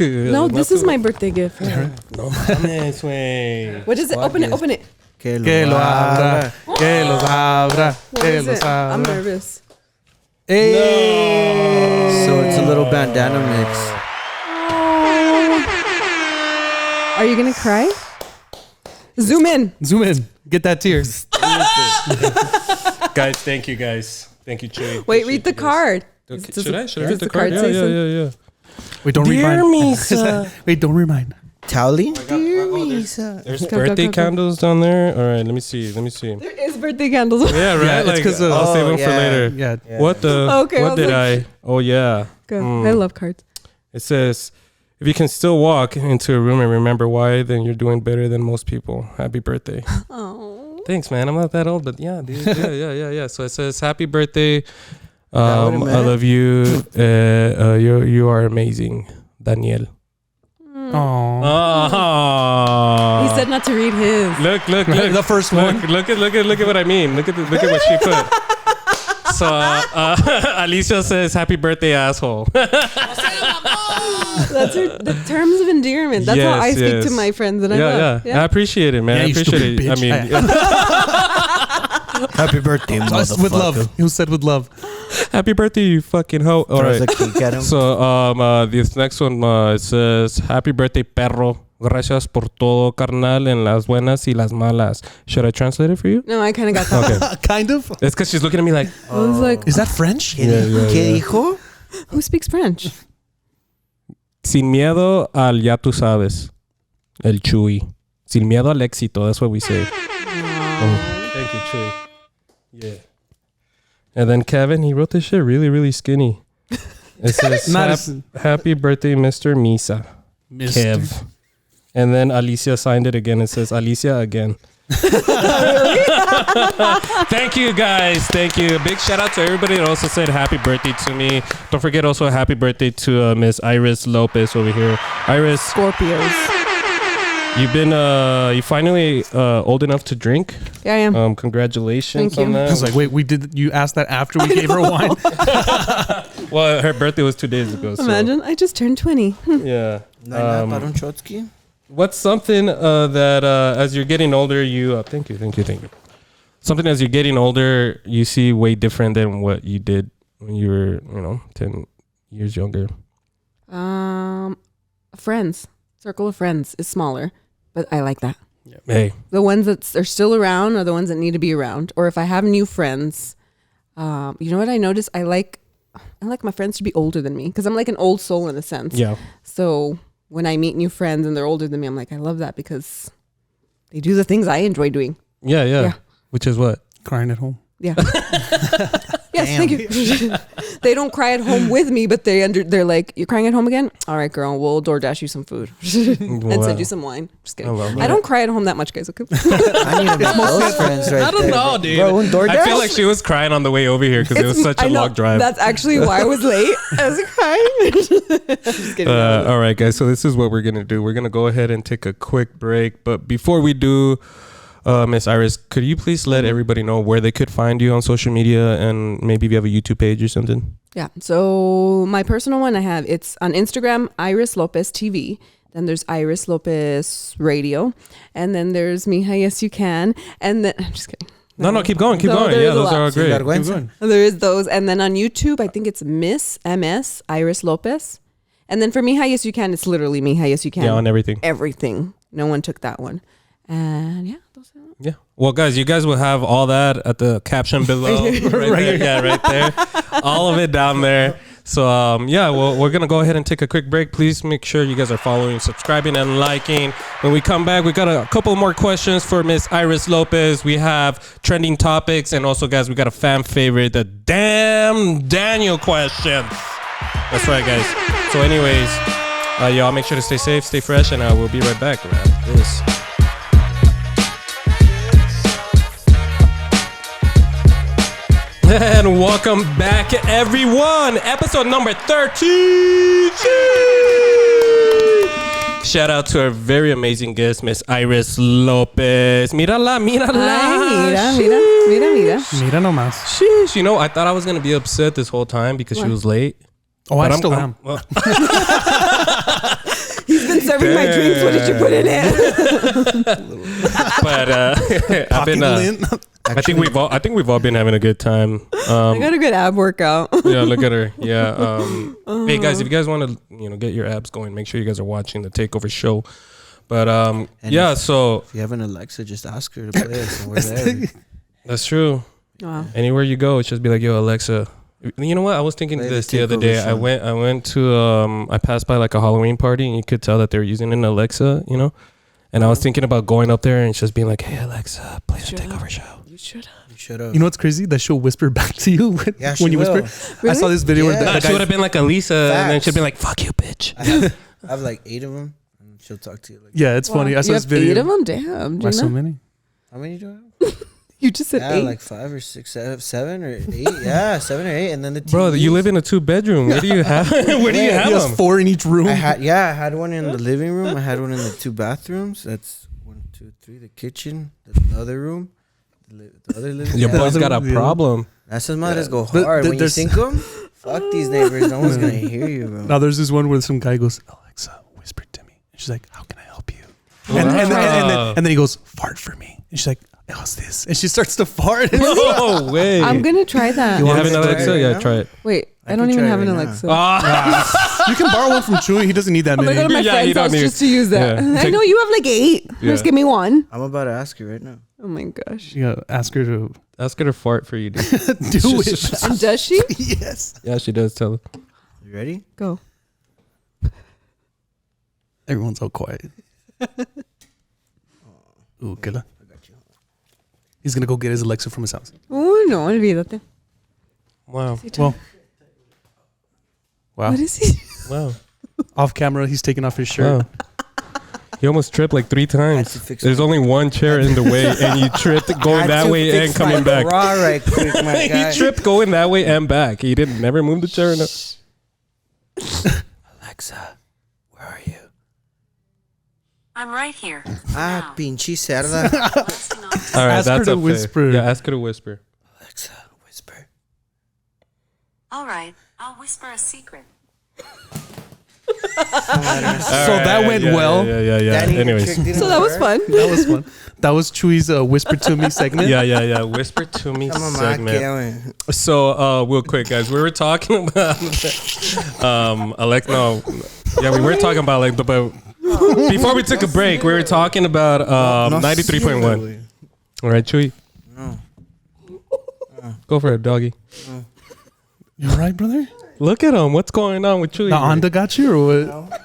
No, this is my birthday gift. No mames, güey. What is it? Open it. Que lo abra. Que los abra. What Que is los it? I'm abra. nervous. Hey. So it's a little bandana mix. Are you gonna cry? Zoom in. Get that tear. Guys, thank you, guys. Thank you, Che. Wait, read the card. Okay. Should I read does the the card? card say Yeah. Wait, don't Dear remind. Misa. Wait, don't remind. Towley? Misa. There's Go, birthday go. candles down there. All right, let me see. There is birthday candles. Yeah, right. Yeah, it's like 'cause I'll of- save them for yeah. later. Yeah. What the? Okay, I what was did like- I? Oh yeah. Go. Mm. I love cards. It says, if you can still walk into a room and remember why, then you're doing better than most people. Happy birthday. Oh. Thanks, man. I'm not that old, but yeah, dude. Yeah. So it says, happy birthday. That what it I meant? love you. You are amazing, Daniel. Oh. Oh. He said not to read his. Look. The first one. Look at what I mean. Look at what she put. So Alicia says, "Happy birthday, asshole." That's the terms of endearment. That's how I speak to my friends that I love. I appreciate it, man. Yeah, I you appreciate it. stupid I bitch. mean, Happy birthday, motherfucker. With love. It was said with love. happy birthday, you fucking hoe. All Throws right. a cake at him. So this next one it says, "Happy birthday, perro. Gracias por todo, carnal, en las buenas y las malas." Should I translate it for you? No, I kind of got that. Okay. Kind of. It's because she's looking at me like, I was like, Is that French? ¿Qué dijo? who speaks French? sin miedo al ya tú sabes. El Chuy. Sin miedo al éxito. That's what we say. Oh, thank you, Chuy. Yeah. And then Kevin, he wrote this shit really, really skinny. It says, Not as- happy birthday, Mr. Misa. Kev. And then Alicia signed it again. It says, Alicia again. Thank you, guys. Thank you. Big shout out to everybody that also said happy birthday to me. Don't forget also a happy birthday to Miss Iris Lopez over here. Iris, Scorpios. you've been you finally old enough to drink. Yeah, I am. Congratulations Thank on you. that. I was like, wait, you asked that after we gave her wine? Well, her birthday was 2 days ago. So, Imagine, I just turned 20. yeah. Baron Trotsky? What's something that as you're getting older, you thank you. Something as you're getting older, you see way different than what you did when you were, 10 years younger. Friends. Circle of friends is smaller, but I like that. Hey, The ones that are still around are the ones that need to be around. Or if I have new friends, you know what I noticed? I like my friends to be older than me because I'm like an old soul in a sense. yeah. So when I meet new friends and they're older than me, I'm like, I love that because they do the things I enjoy doing. Yeah. Yeah. Which is what? Crying at home. Yeah. Yes, thank you. They don't cry at home with me, but they're like, you're crying at home again? All right, girl, we'll DoorDash you some food and send you some wine. Just kidding. I love I don't cry at home that much, guys. Okay. I need to make those friends right I don't there. know, dude. Bro, un DoorDash? I feel like she was crying on the way over here because it was such a I know. long drive. That's actually why I was late. I was crying. Just kidding. All right, guys. So this is what we're gonna do. We're gonna go ahead and take a quick break. But before we do, Miss Iris, could you please let everybody know where they could find you on social media and maybe if you have a YouTube page or something? Yeah. So my personal one it's on Instagram, Iris Lopez TV. Then there's Iris Lopez Radio. And then there's Mija, Yes You Can. And then, I'm just kidding. No, keep going. No, there Yeah, is a those lot. are all Sin great. vergüenza. There is those. And then on YouTube, I think it's Miss MS Iris Lopez. And then for Mija, Yes You Can, it's literally Mija, Yes You Can. Yeah, on everything. Everything. No one took that one. And yeah, those are Yeah. Well, guys, you guys will have all that at the caption below. right there. Yeah, right there. All of it down there. So, we're going to go ahead and take a quick break. Please make sure you guys are following, subscribing, and liking. When we come back, we got a couple more questions for Miss Iris Lopez. We have trending topics. And also, guys, we got a fan favorite, the Damn Daniel questions. That's right, guys. So anyways, y'all make sure to stay safe, stay fresh, and we'll be right back around this. And welcome back, everyone. Episode number 13. Shout out to our very amazing guest, Miss Iris Lopez. Mírala. Ay, mira. Mira nomás. Sheesh. You know, I thought I was going to be upset this whole time because she was late. Oh, But I still am. well, He's been serving my drinks. What did you put in it? but I've been. I think we've all been having a good time. I got a good ab workout. Yeah, look at her. Yeah. Hey guys, if you guys want to, get your abs going, make sure you guys are watching the Takeover show. But yeah. So If you have an Alexa, just ask her to play us and we're there. that's true. Wow. Anywhere you go, it's just be like, yo, Alexa. You know what? I was thinking Play this the the other Takeover day. I song. went to I passed by like a Halloween party and you could tell that they were using an Alexa, And I was thinking about going up there and just being like, "Hey Alexa, play the takeover show." You should have. Shut up. You know what's crazy? That she'll whisper back to you when, Yeah, she when you will. whisper. I saw this video where Yeah. the She guy, would have been like Elisa, and then Facts. she'd be like, "Fuck you, bitch." I have like 8 of them, and she'll talk to you. Like, yeah, it's funny. I saw You this have video. 8 of them? Damn, Why so Gina. many? how many do I have? You just said Yeah, 8. like 5 or 6, 7 or 8. Yeah, 7 or 8, and then the Bro, TVs. you live in a 2-bedroom. Where do you have? Where do you He have has them? 4 in each room. I had one in the living room. I had one in the 2 bathrooms. That's 1, 2, 3. The kitchen, the other room, the other living room. Your Yeah. boy's got a Yeah. problem. That's his mothers go But hard. When you there's- sink them, fuck these neighbors. No one's gonna hear you, bro. Now there's this one where some guy goes, Alexa, whisper to me. And she's like, how can I help you? And then he goes, fart for me. And she's like, how's this? And she starts to fart. No way. I'm going to try that. You want have me an to try Alexa? it Yeah, now? try it. Wait, I can don't even try have it an right now. Alexa. Ah, You can borrow one from Chewy. He doesn't need that I'm going to go many. to my Yeah, you friend's don't house need- just to use that. yeah. I know you have like 8. Yeah. Just give me one. I'm about to ask you right now. Oh my gosh. Yeah, ask her to ask her to fart for you, dude. do it. And does she? Yes. Yeah, she does. Tell her. You ready? Go. Everyone's all quiet. Ooh, killer. He's going to go get his Alexa from his house. Oh, no, olvídate. Wow. Well, wow. What is he? Wow. Off camera, he's taking off his shirt. Wow. He almost tripped like 3 I had to times. fix There's my- only one chair in the way, and you tripped going Had that to way fix and coming my back. bra right quick, my guy. He tripped going that way and back. He didn't never move the chair. Alexa, where are you? I'm right here. Ah, Now, pinche cerda. blasting off All right, Ask her that's to up whisper. Yeah, ask her to whisper. Alexa, whisper. All right, I'll whisper a secret. So that went well. Yeah. That even Anyways. trick didn't So that was work? fun. That was fun. That was Chewy's whisper to me segment. Yeah. Whisper to me Come on, ma, segment. que- So, real quick, guys, we were talking about, Alexa. No, yeah, we were talking about like the. Before we took a break, we were talking about No 93.1. sirve, All right, Chewy, No. go for it, doggy. You all right, brother? Look at him. What's going on with Chewy? The Honda got you or what?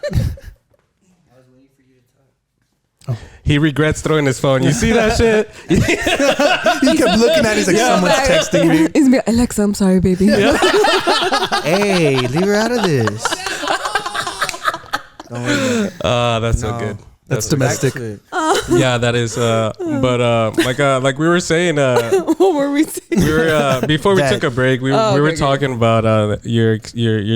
He regrets throwing his phone. You see that shit? He kept looking at it. He's like, someone's texting me. It's me, Alexa, I'm sorry, baby. Hey, leave her out of this. Don't worry. That's so No. good. That's so good. domestic. Back to it. Yeah, that is. Like we were saying, What were we saying? we were before we That- took a break. We Oh, were okay, talking about your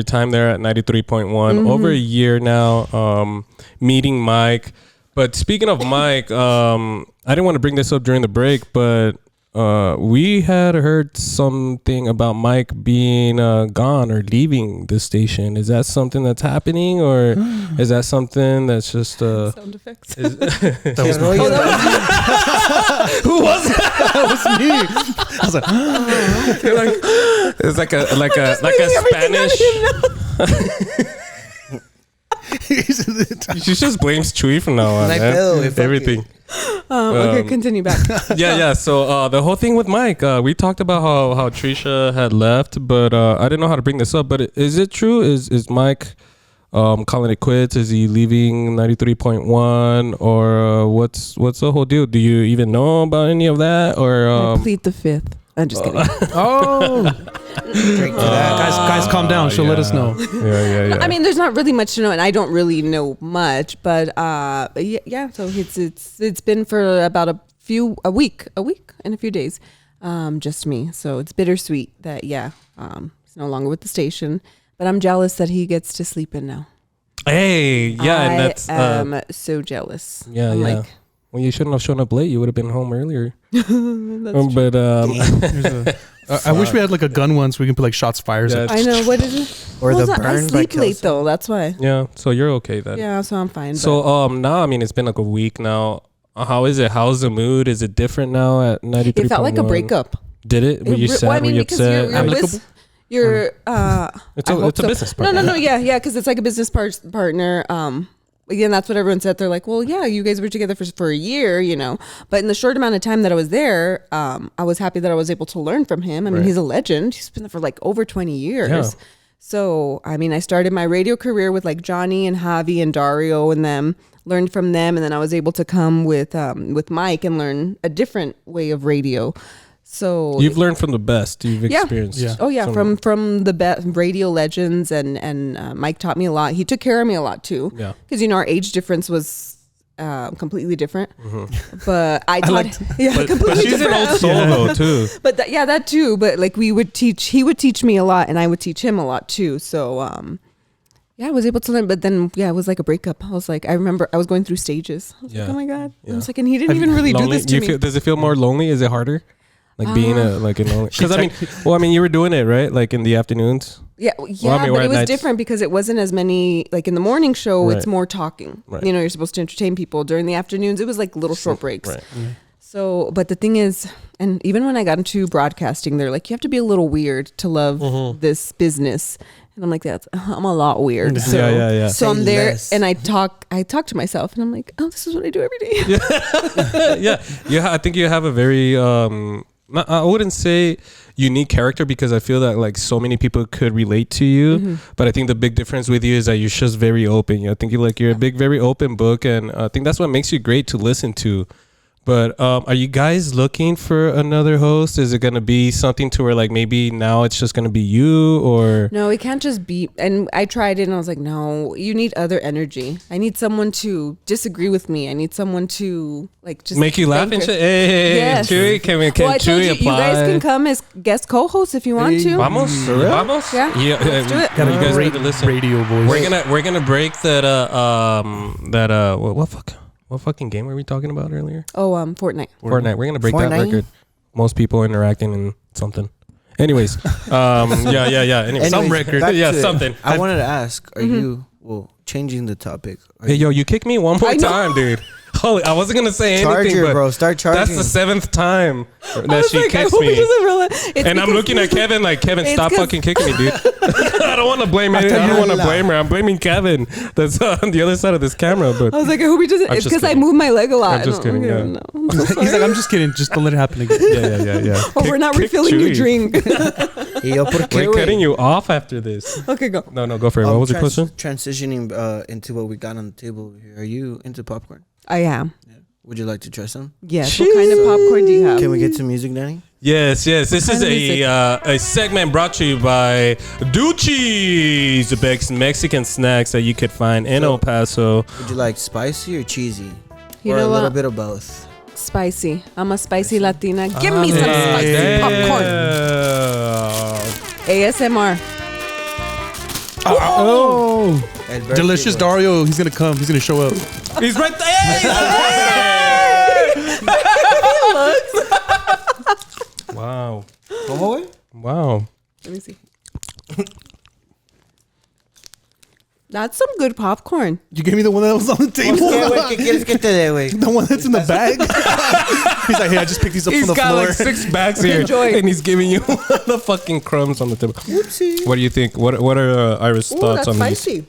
time there at 93.1 over a year now. Meeting Mike, but speaking of Mike, I didn't want to bring this up during the break, but we had heard something about Mike being gone or leaving the station. Is that something that's happening, or is that something that's just? Sound effects. That was Oh, me. yeah. Who was that? That was me. I was like, You're like, it's like a Spanish. She just blames Chewy from now on. Like, man. oh, fuck Everything. Okay, continue back. Yeah. So the whole thing with Mike, we talked about how Trisha had left, but I didn't know how to bring this up. But is it true? Is Mike calling it quits? Is he leaving 93.1, or what's the whole deal? Do you even know about any of that, or I plead the 5th. I'm just kidding. oh, Straight to that. guys, calm down. She'll let us know. Yeah. I mean, there's not really much to know, and I don't really know much, but yeah. So it's been for about a week and a few days, just me. So it's bittersweet that he's no longer with the station, but I'm jealous that he gets to sleep in now. Hey, yeah, and that's I am so jealous. yeah. I'm like, Well, you shouldn't have shown up late. You would have been home earlier. But I wish we had like a gun one so we can put like shots fired. Yeah. I know, what is it? Or Well, the it's not- I burn by sleep late Kelso. though. That's why. yeah, so you're okay then. Yeah, so I'm fine. So now, I mean, it's been like a week now. How is it? How's the mood? Is it different now at 93.1? it felt like a breakup. Did it? Were you sad? Were you because upset? you're with your It's I a hope so. business partner. No, yeah, because it's like a business partner. Again, that's what everyone said. They're like, well, yeah, you guys were together for a year, But in the short amount of time that I was there, I was happy that I was able to learn from him. I mean, Right. he's a legend. He's been there for like over 20 years. Yeah. So, I mean, I started my radio career with like Johnny and Javi and Dario and them, learned from them. And then I was able to come with Mike and learn a different way of radio. So You've learned from the best. You've experienced. Yeah. Oh yeah, from the best radio legends, and Mike taught me a lot. He took care of me a lot too. Yeah. Because our age difference was completely different. But I taught completely But she's an different. old soul though too. But that too. But like he would teach me a lot, and I would teach him a lot too. So I was able to learn. But then it was like a breakup. I was like, I remember I was going through stages. I was like, oh my god. I was like, and he didn't even really do Lonely? this to me. Does it feel more lonely? Is it harder? Like being a lonely? Because I mean, you were doing it right, like in the afternoons. Yeah, Well, I mean, but we're it at was nights. different because it wasn't as many, like in the morning show, Right. it's more talking. Right. You're supposed to entertain people. During the afternoons, it was like little short breaks. Right. So, but the thing is, and even when I got into broadcasting, they're like, you have to be a little weird to love this business. And I'm like, I'm a lot weird. So, Yeah. So I'm Say there less. and I talk to myself and I'm like, oh, this is what I do every day. Yeah. I think you have a very I wouldn't say unique character because I feel that like so many people could relate to you, but I think the big difference with you is that you're just very open. I think you're a very open book, and I think that's what makes you great to listen to. But are you guys looking for another host? Is it going to be something to where like maybe now it's just going to be you, or No, it can't just be. And I tried it and I was like, no, you need other energy. I need someone to disagree with me. I need someone to like just make you laugh and banter. shit? Hey, Yes. Chewy, can Well, I told Chewy you, apply? you guys can come as guest co-hosts if you want to. Vamos, vamos. Yeah, let's do it. Got You a guys great need to listen. radio voice. We're gonna break that what fucking game were we talking about earlier? Oh, Fortnite. Fortnite. We're gonna break that Fortnite? record. Most people interacting in something. Anyways, yeah. Anyways, some record. back Yeah, to it. something. I wanted to ask, are you changing the topic? Are Hey, you- yo, you kicked me one more I know. time, dude. Holy, I wasn't gonna say anything, Charger, but bro. Start charging. that's the 7th time I that was she like, I kicks hope he me. doesn't realize. It's And I'm because- looking at Kevin like, Kevin, It's stop 'cause- fucking kicking me, dude. I don't want to blame it. I don't want to blame her. I'm blaming Kevin. That's on the other side of this camera. But I was like, I hope he doesn't. I'm It's just because I kidding. move my leg a lot. I'm just kidding, yeah. No, I'm so He's sorry. like, I'm just kidding. Just don't let it happen again. yeah. Oh, we're not Kick refilling your Chewy. drink. Hey, yo, ¿por qué, We're güey? cutting you off after this. Okay, go. No, go for it. What was your question? Transitioning into what we got on the table here. Are you into popcorn? I am. Would you like to try some? Yes. What kind of popcorn do you have? Can we get some music, Danny? Yes. This is kind of music? a segment brought to you by Duchi's, the best Mexican snacks that you could find in El Paso. Would you like spicy or cheesy? You or know a little what? bit of both? Spicy. I'm a spicy Latina. Give me some spicy popcorn. ASMR. Oh, El birthday Delicious boy. Dario. He's gonna come. He's gonna show up. he's right there. Wow. ¿Cómo, güey? Wow. Let me see. That's some good popcorn. You gave me the one that was on the table. ¿Qué, güey? ¿Qué quieres que te dé, güey? The one that's in the bag. He's like, hey, I just picked these up He's from the got floor. like 6 bags here, Enjoy. and he's giving you the fucking crumbs on the table. Whoopsie. What do you think? What are Iris' Ooh, thoughts that's on these? spicy.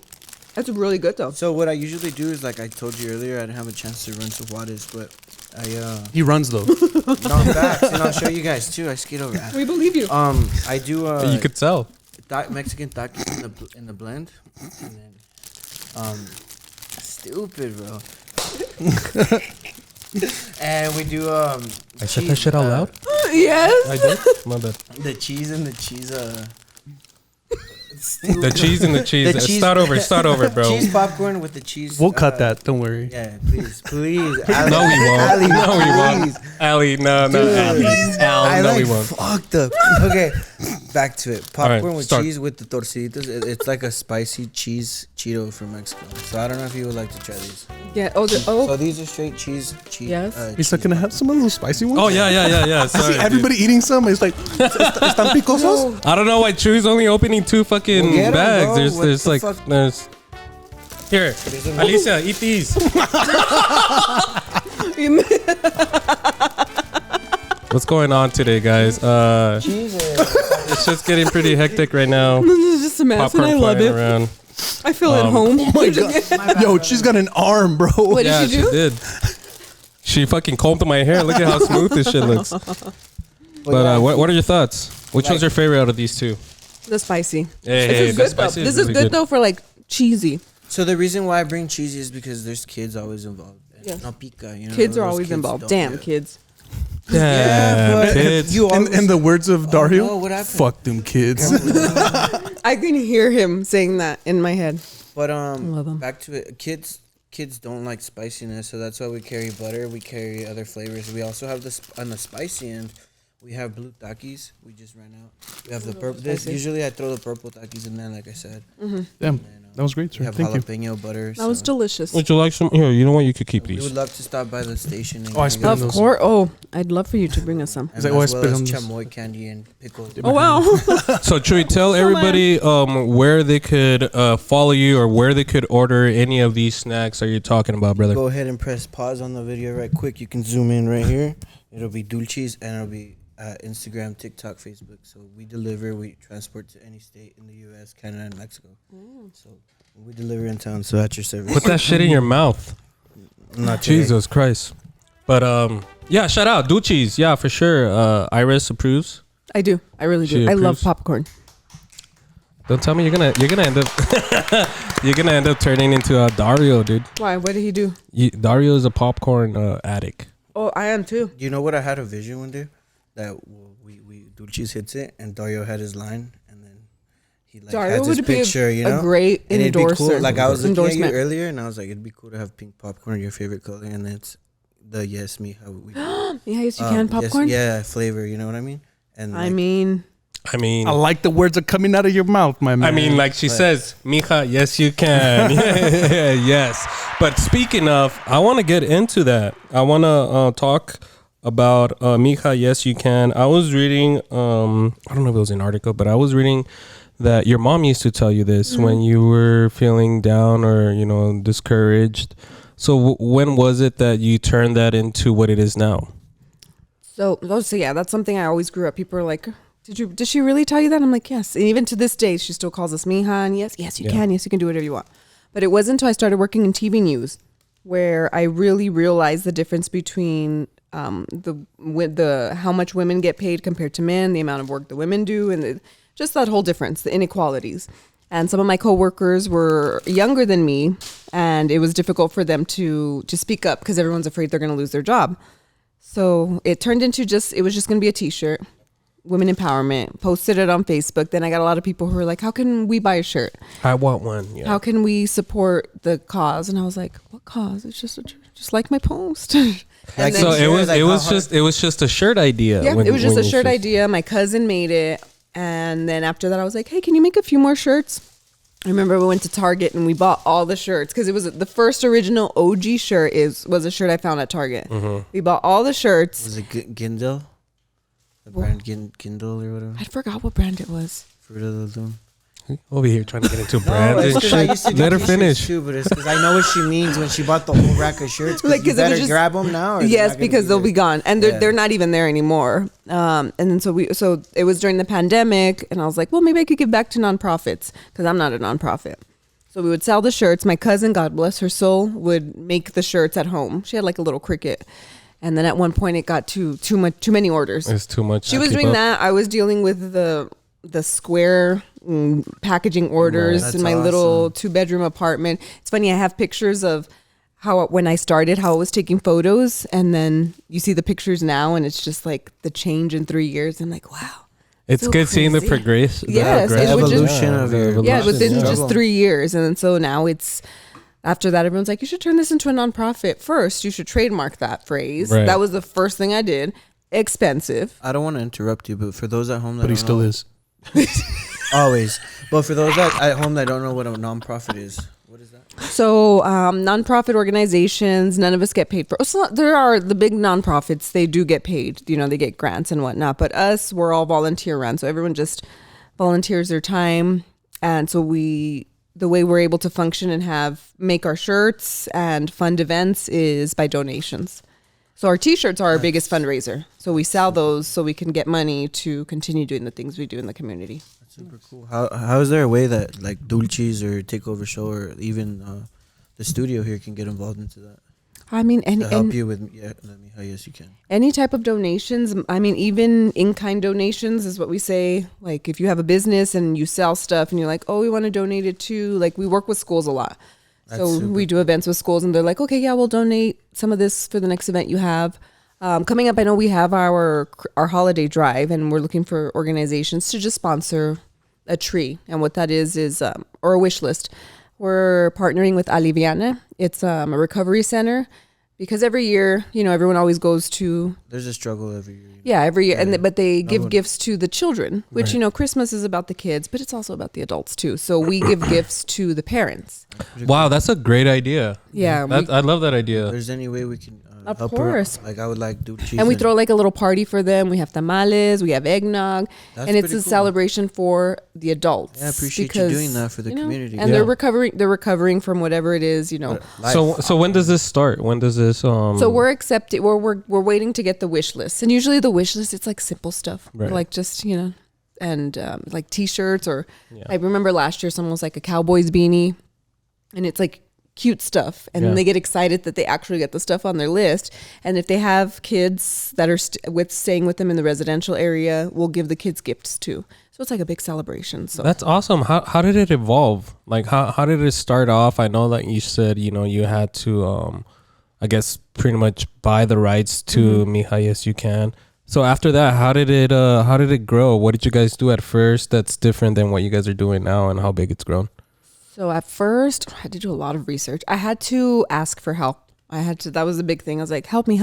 That's really good though. So what I usually do is, like I told you earlier, I didn't have a chance to run to Juarez, but I He runs though. no facts, and I'll show you guys too. I skate over. We believe you. I do You could tell. Mexican tacos in the blend, and then stupid, bro. And we do I said that shit out loud. Yes. I did. My bad. the cheese and the cheese The cheese and the cheese. The cheese- Start over, bro. cheese popcorn with the cheese. We'll cut that. Don't worry. Yeah, please, please. No, we won't. Ali, No, we won't. please. Ali, no, Dude, Ali. I No, like we won't. fucked up. Okay, back to it. Popcorn Alright, with start. cheese with the torciditos. It's like a spicy cheese Cheeto from Mexico. So I don't know if you would like to try these. Yeah. So these are straight cheese. Yes. He's like, can I have some of those spicy ones? Oh yeah. I Sorry, see everybody eating some. It's like, están picosos? dude. I don't know why Chewy's only opening 2 fucking Well, get 'em, bags. bro. There's What there's the like fuck? there's. Here, Alicia, eat these. What's going on today, guys? Cheese. It's just getting pretty hectic right now. This is just a mess, and I Popcorn love flying it. around. I feel at home. Oh my god. Yo, she's got an arm, bro. What Yeah, did you she do? did. She fucking combed my hair. Look at how smooth this shit looks. But what are your thoughts? Which one's your favorite out of these 2? The spicy. Hey, This is the good though. spicy is This is really good though for like cheesy. So the reason why I bring cheesy is because there's kids always involved. Yes. No pica, you know. Kids are those always kids involved. don't- Damn yeah. kids. Yeah, but kids. you always, In the words of Dario, no, what happened? fuck them kids. I can hear him saying that in my head. But Love 'em. back to it. Kids don't like spiciness, so that's why we carry butter. We carry other flavors. We also have this on the spicy end. We have blue takis. We just ran out. We have the purple. Usually I throw the purple takis in there, like I said. Damn, that was great, We sir. have Thank you. jalapeno butter. That was so delicious. Would you like some? Here, you know what? You could keep we these. would love to stop by the station. And Oh, I get spent you Of those. course. Oh, I'd love for you to bring us some. guys- Is that and why I as well spit as on this? chamoy candy and pickle. Oh wow. So, Chewy, tell everybody where they could follow you or where they could order any of these snacks that you're talking about, brother. Go ahead and press pause on the video right quick. You can zoom in right here. It'll be Dulces and it'll be Instagram, TikTok, Facebook. So we deliver, we transport to any state in the U.S., Canada, and Mexico. So we deliver in town. So at your service. Put that shit in your mouth. Not today. Jesus Christ. But yeah, shout out Duchis. Yeah, for sure. Iris approves. I do. I really She do. I love approves? popcorn. Don't tell me you're gonna end up you're gonna end up turning into a Dario, dude. Why? What did he do? Dario is a popcorn addict. Oh, I am too. You know what? I had a vision one day that we Dulces hits it and Dario had his line and then he like Dario has his would be picture, you know? a great And it'd be endorser. cool. Like I was looking at you Endorsement. earlier and I was like, it'd be cool to have pink popcorn, your favorite color, and it's the yes me how we Yeah, yes, you can yes, popcorn. yeah, flavor, you know what I mean? And I like, mean, I like the words that are coming out of your mouth, my man. like she says, Mija, yes you can. Yes. But speaking of, I want to get into that. I want to talk about Mija, yes you can. I was reading, I don't know if it was an article, but I was reading that your mom used to tell you this when you were feeling down or, discouraged. So when was it that you turned that into what it is now? so yeah, that's something I always grew up. People are like, did she really tell you that? I'm like, yes. And even to this day, she still calls us Mija. And yes, you can. Yes, you can do whatever you want. But it wasn't until I started working in TV news where I really realized the difference between the how much women get paid compared to men, the amount of work the women do, and just that whole difference, the inequalities. And some of my coworkers were younger than me, and it was difficult for them to speak up because everyone's afraid they're going to lose their job. So it turned into it was just going to be a T-shirt, women empowerment, posted it on Facebook. Then I got a lot of people who were like, how can we buy a shirt? I want one. Yeah. How can we support the cause? And I was like, what cause? It's just like my post. Like, So sure, like it how was hard- just a shirt idea. Yeah, when- it was just when a you shirt first- idea. My cousin made it. And then after that, I was like, hey, can you make a few more shirts? I remember we went to Target and we bought all the shirts because it was the first original OG shirt was a shirt I found at Target. We bought all the shirts. was it Gindel? The brand Gindel or whatever? I forgot what brand it was. Fruit of the Loom. Over here trying to get into No, branding. it's 'cause I used to do Let her t-shirts finish. too, but it's because I know what she means when she bought the whole rack of shirts. Like, Like, you 'cause it was better just- grab them now. Or they're Yes, not gonna because they'll there. be gone, and they're not even there anymore. And then so it was during the pandemic, and I was like, well, maybe I could give back to nonprofits because I'm not a nonprofit. So we would sell the shirts. My cousin, God bless her soul, would make the shirts at home. She had like a little Cricut, and then at one point it got too many orders. It's too much. She to was keep doing up. that. I was dealing with the square packaging orders That's in my little 2-bedroom apartment. It's funny. I have pictures of how when I started, how I was taking photos, and then you see the pictures now, and it's just like the change in 3 years. I'm like, wow. It's so good seeing the crazy. progress. Yes, the it would just- evolution of your Yeah, process, within yeah. just 3 years, and then so now it's. After that, everyone's like, you should turn this into a nonprofit. First, you should trademark that phrase. Right. That was the first thing I did. Expensive. I don't want to interrupt you, but for those at home that but he don't still know, is. always. But for those at home that don't know what a nonprofit is, what is that? So nonprofit organizations, none of us get paid for. So there are the big nonprofits; they do get paid. They get grants and whatnot. But us, we're all volunteer run, so everyone just volunteers their time. And so the way we're able to function and make our shirts and fund events is by donations. So our T-shirts are our biggest fundraiser. So we sell those so we can get money to continue doing the things we do in the community. Super cool. How is there a way that like Dulces or Takeover Show or even the studio here can get involved into that? I mean, to help you with let me how yes you can. any type of donations. I mean, even in-kind donations is what we say. Like if you have a business and you sell stuff and you're like, oh, we want to donate it to, like we work with schools a lot. That's So super we do events with schools and they're like, okay, yeah, we'll donate some of this for the next event you have. Coming up, I know we have our holiday drive and we're looking for organizations to just sponsor a tree. And what that is or a wish list. We're partnering with Aliviana. It's a recovery center because every year, you know, everyone always goes to. There's a struggle every year. Yeah, every year. Yeah. But they give gifts to the children, which, you know, Christmas is about the kids, but it's also about the adults too. So we give gifts to the parents. Wow, that's a great idea. Yeah. I love that idea. If there's any way we can Of help course. her, like I would like do cheese. And we throw like a little party for them. We have tamales, we have eggnog, That's and it's a pretty cool. celebration for the adults. Yeah, I appreciate you doing that for the you know, community. And Yeah. they're recovering from whatever it is, you know. So when does this start? When does this So we're accepting. We're waiting to get the wish list, and usually the wish list it's like simple stuff, Right. like just you know, and like T-shirts or Yeah. I remember last year someone was like a Cowboys beanie, and it's like cute stuff, and Yeah. then they get excited that they actually get the stuff on their list. And if they have kids that are staying with them in the residential area, we'll give the kids gifts too. So it's like a big celebration. So That's awesome. How did it evolve? Like how did it start off? I know that you said, you know, you had to I guess pretty much buy the rights to Mija Yes You Can. So after that, how did it grow? What did you guys do at first that's different than what you guys are doing now and how big it's grown? So at first, I had to do a lot of research. I had to ask for help. That was the big thing. I was like, help me.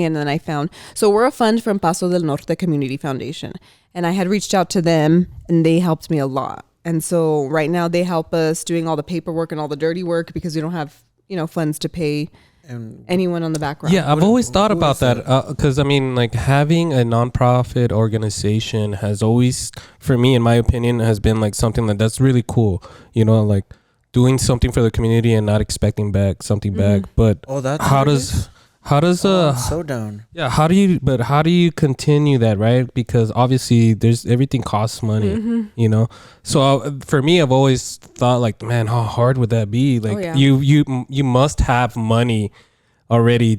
And then I found, so we're a fund from Paso del Norte Community Foundation. And I had reached out to them and they helped me a lot. And so right now they help us doing all the paperwork and all the dirty work because we don't have, you know, funds to pay And anyone on the background. Yeah, I've always thought who about is that because I mean, like having a nonprofit organization has always, for me, in my opinion, has been like something that's really cool. You know, like doing something for the community and not expecting something back. But how does so down. yeah, how do you continue that, right? Because obviously everything costs money, you know? So for me, I've always thought like, man, how hard would that be? Like yeah. you must have money already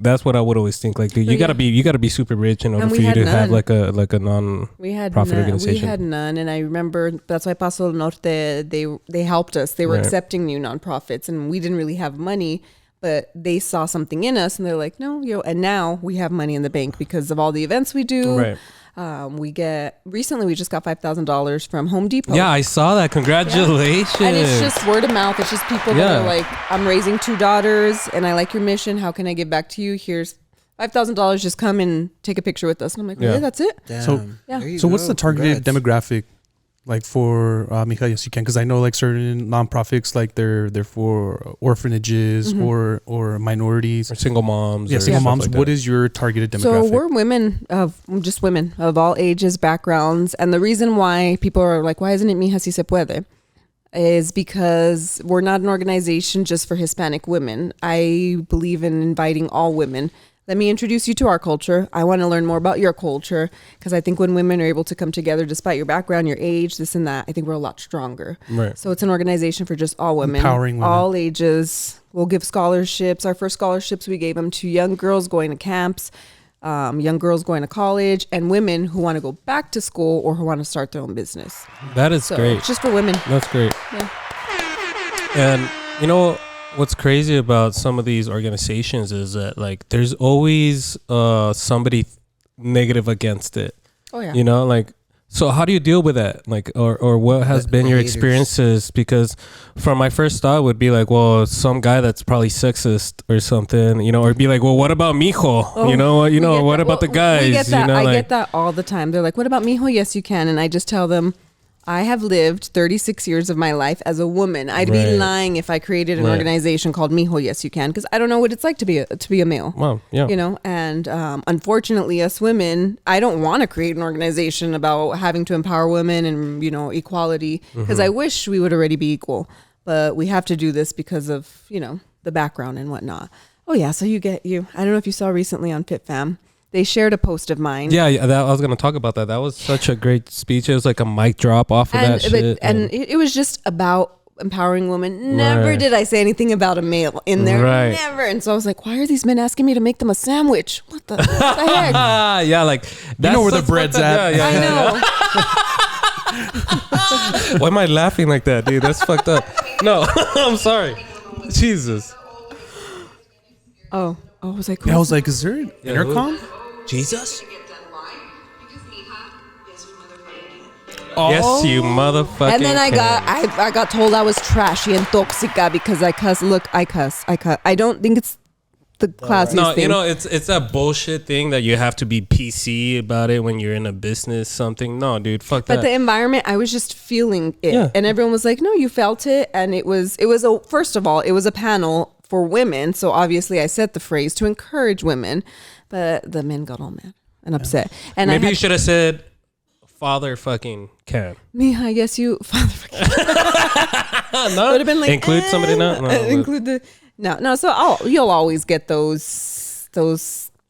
that's what I would always think. Like, dude, you gotta be super rich in order for you to have like a non-profit organization. We had none, and I remember that's why Paso del Norte they helped us. They were Right. accepting new nonprofits, and we didn't really have money, but they saw something in us, and they're like, no, and now we have money in the bank because of all the events we do. Right. Recently we just got $5,000 from Home Depot. Yeah, I saw that. Congratulations. And it's just word of mouth. It's just people that are like, I'm raising 2 daughters and I like your mission. How can I give back to you? Here's $5,000. Just come and take a picture with us. And I'm like, really? Yeah. That's it? Damn. So- Yeah. There you So what's go. the targeted Congrats. demographic like for Mija Yes You Can? Because I know like certain nonprofits like they're for orphanages or minorities. Or single moms. Yeah, or single stuff moms. like that. What is your targeted So demographic? we're women of all ages, backgrounds. And the reason why people are like, why isn't it Mija Si Se Puede? Is because we're not an organization just for Hispanic women. I believe in inviting all women. Let me introduce you to our culture. I want to learn more about your culture because I think when women are able to come together, despite your background, your age, this and that, I think we're a lot stronger. Right. So it's an organization for just all women, Empowering women. all ages. We'll give scholarships. Our first scholarships we gave them to young girls going to camps, young girls going to college, and women who want to go back to school or who want to start their own business. That is So great. it's just for women. That's great. Yeah. And you know what's crazy about some of these organizations is that like there's always somebody negative against it. Oh yeah. You know, like so how do you deal with that? Like or what has been The your haters. experiences? Because from my first thought would be like, well, some guy that's probably sexist or something, you know, or be like, well, what about mijo? Oh, you know, we get what that. about the Well, guys? We get that. You know, I like get that all the time. They're like, what about mijo? Yes, you can. And I just tell them, I have lived 36 years of my life as a woman. I'd Right. be lying if I created an Right. organization called Mijo Yes You Can, because I don't know what it's like to be a male. wow, yeah. You know, and unfortunately, us women, I don't want to create an organization about having to empower women and, you know, equality, because I wish we would already be equal. But we have to do this because of, you know, the background and whatnot. Oh, yeah. So I don't know if you saw recently on PitFam, they shared a post of mine. Yeah, I was gonna talk about that. That was such a great speech. It was like a mic drop off of that shit. And it was just about empowering woman. Never Right. did I say anything about a male in there. Right. Never. And so I was like, why are these men asking me to make them a sandwich? What the heck? Yeah, like know where the that's bread's fucked up. at. Yeah, I yeah, know. yeah. Why am I laughing like that, dude? That's fucked up. No, I'm sorry. Jesus. Oh, I was like, Yeah, I was like, is there an intercom? Jesus? Oh. Yes, you motherfucking. and then I can. got told I was trashy and toxica because I cuss. Look, I cuss. I don't think it's the classiest No, thing. you know, it's a bullshit thing that you have to be PC about it when you're in a business something. No, dude, fuck But that. the environment, I was just feeling it, Yeah. and everyone was like, "No, you felt it." And it was a first of all, it was a panel for women, so obviously I said the phrase to encourage women, but the men got all mad and upset. And Maybe I you should have said, "Father fucking can." Mija, I guess you No, would have been like include somebody now. No, but- include the no. So you'll always get those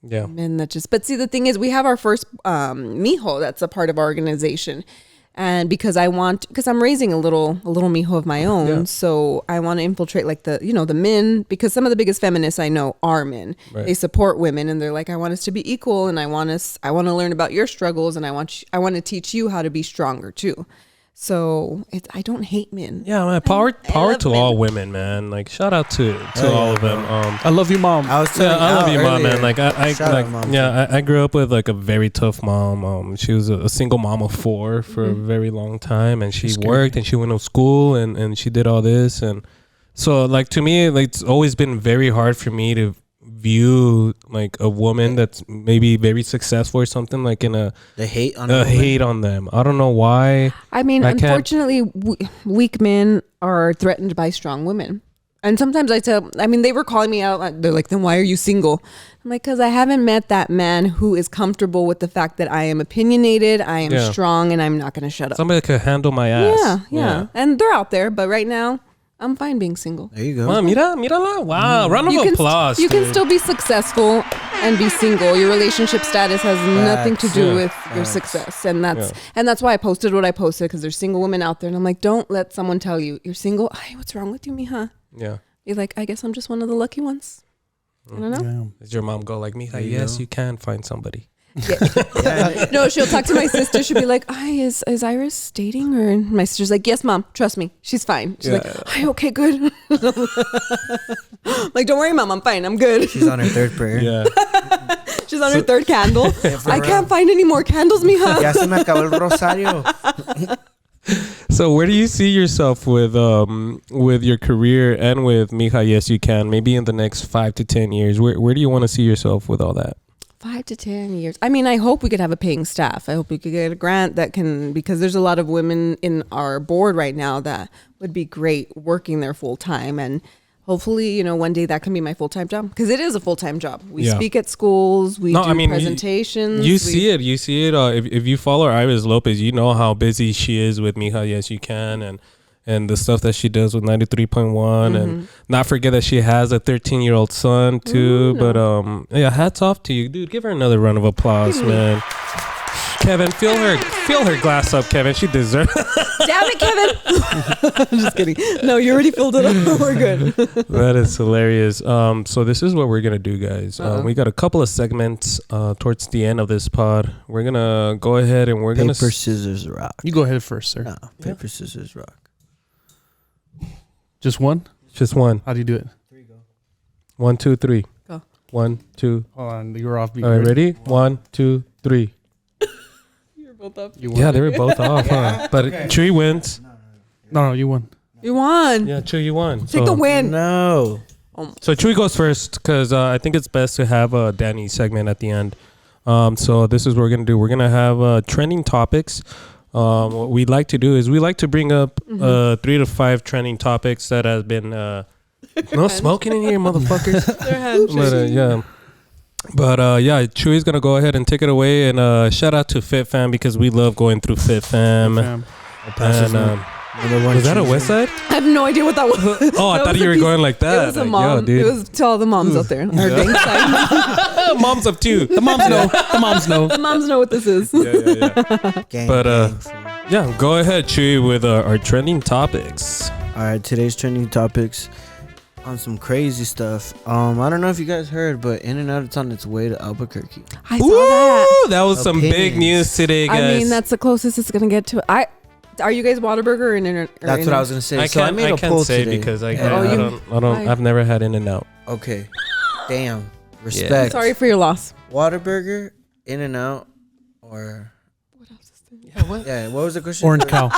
yeah. men that just. But see, the thing is, we have our first mijo that's a part of our organization, and because I'm raising a little mijo of my own, Yeah. so I want to infiltrate like the men, because some of the biggest feminists I know are men. Right. They support women, and they're like, I want us to be equal, and I want to learn about your struggles, and I want to teach you how to be stronger too. So I don't hate men. Yeah, man. Power love to men. all women, man. Like, shout out to all of them. I love you, mom. I was telling Yeah, I love Al you, mom, earlier. man. Like, I Shout out, like, Mom, yeah, I grew up with like a very tough mom. She was a single mom of 4 for a very long time, and she worked and she went to school and she did all this, and so like to me, like it's always been very hard for me to view like a woman that's maybe very successful or something like in the hate on a women. hate on them. I don't know why. I mean, I can't- unfortunately, weak men are threatened by strong women. And sometimes they were calling me out. They're like, then why are you single? I'm like, because I haven't met that man who is comfortable with the fact that I am opinionated, I am Yeah. strong, and I'm not going to shut up. Somebody that could handle my ass. Yeah. And they're out there. But right now, I'm fine being single. There you go. Wow, mírala. Wow, round of applause. You can dude. still be successful and be single. Your relationship status has nothing to do Yeah. with your success, and that's why I posted what I posted, because there's single women out there, and I'm like, don't let someone tell you you're single. Ay, what's wrong with you, mija? Yeah. You're like, I guess I'm just one of the lucky ones. I don't know. Does your mom go like, Mija, you yes, go. you can find somebody. No, she'll talk to my sister. She'll be like, "Ay, is Iris dating?" Or my sister's like, "Yes, mom. Trust me, she's fine." She's like, "Ay, okay, good." Like, don't worry, mom. I'm fine. I'm good. She's on her third prayer. Yeah. She's on her third candle. I can't find any more candles, mija. Ya se me acabó el rosario. So where do you see yourself with your career and with Mija? Yes, you can. Maybe in the next 5 to 10 years. Where do you want to see yourself with all that? 5 to 10 years. I mean, I hope we could have a paying staff. I hope we could get a grant that can, because there's a lot of women in our board right now that would be great working there full time. And hopefully, one day that can be my full-time job, because it is a full-time job. We Yeah. speak at schools. We do presentations. You see it. You see it. If you follow Iris Lopez, you know how busy she is with Mija. Yes, you can. And the stuff that she does with 93.1, and not forget that she has a 13-year-old son too. But yeah, hats off to you, dude. Give her another round of applause, man. Kevin, fill her glass up, Kevin. She deserves. Damn it, Kevin. I'm just kidding. No, you already filled it up. We're good. That is hilarious. So this is what we're gonna do, guys. We got a couple of segments towards the end of this pod. We're gonna go ahead and we're Paper, gonna scissors, rock. You go ahead first, sir. No, paper, scissors, rock. Just one? just one. How do you do it? 1, 2, 3. Go. 1, 2. Hold on, you're off beat. All right, ready? 1, 2, 3. You're both up. You Yeah, won. they were both off, huh? But Chewy wins. No, you won. You won. Yeah, Chewy, you won. Take the win. No. So Chewy goes first because I think it's best to have a Danny segment at the end. So this is what we're going to do. We're going to have trending topics. What we like to do is we like to bring up 3 to 5 trending topics that has been no smoking in here, motherfuckers. Their hand But yeah. But yeah, Chewy's gonna go ahead and take it away, and shout out to Fit Fam because we love going through Fit Fam. Fam. Paso's And number one was that a cheese. West Side? I have no idea what that was. Oh, I That thought was you a were piece- going like that. It was a Like, mom. yo, dude. It was to all the moms out there. Our gang side. Moms of 2. The moms know. The moms know. The moms know what this is. Yeah. Gang, But, gang. Yeah, go ahead, Chewy, with our trending topics. All right, today's trending topics on some crazy stuff. I don't know if you guys heard, but In-N-Out, it's on its way to Albuquerque. I saw that. That was some big Opinions. news today, guys. I mean, that's the closest it's gonna get to it. Are you guys Whataburger or In-N-Out? That's what I was gonna say. I made a can't poll say today. because I Oh, don't. I've never had In-N-Out. Okay. Damn. Respect. Sorry for your loss. Whataburger, In-N-Out, or yeah. What was the question? Orange Cow.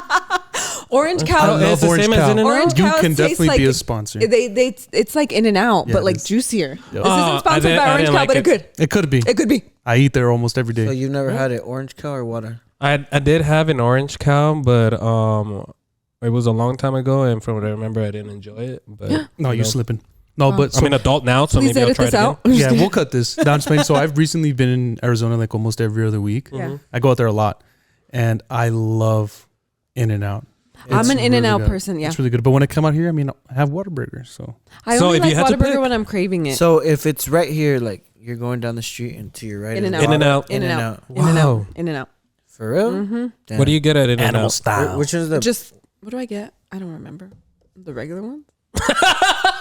Orange I Cow. love it's the Orange same as Cow. In-N-Out? Orange You Cow can tastes definitely like, be a sponsor. It's like In-N-Out, Yeah, but it like is. juicier. Yeah. This isn't sponsored I by Orange didn't Cow, like but it. it could. It could be. It could be. I eat there almost every day. So you've never had it, Orange Cow or water? I did have an Orange Cow, but it was a long time ago, and from what I remember, I didn't enjoy it. But no, you you're know, slipping. No, but I'm an adult now, so Please maybe I'll edit try it this again. out. yeah, we'll cut this. Now I'm explaining. So I've recently been in Arizona like almost every other week. Yeah. I go out there a lot, and I love In-N-Out. I'm It's an In-N-Out good. person. Yeah, It's really good. But when I come out here, I mean, I have Whataburger. So I So only if like you had to Whataburger pick- when I'm craving it. So if it's right here, like you're going down the street and to your right, is In-N-Out. water? In-N-Out. In-N-Out. Wow. In-N-Out. In-N-Out. For real? Mm-hmm. Damn. What do you get at In-N-Out? animal style. Which is the? Just what do I get? I don't remember. The regular ones.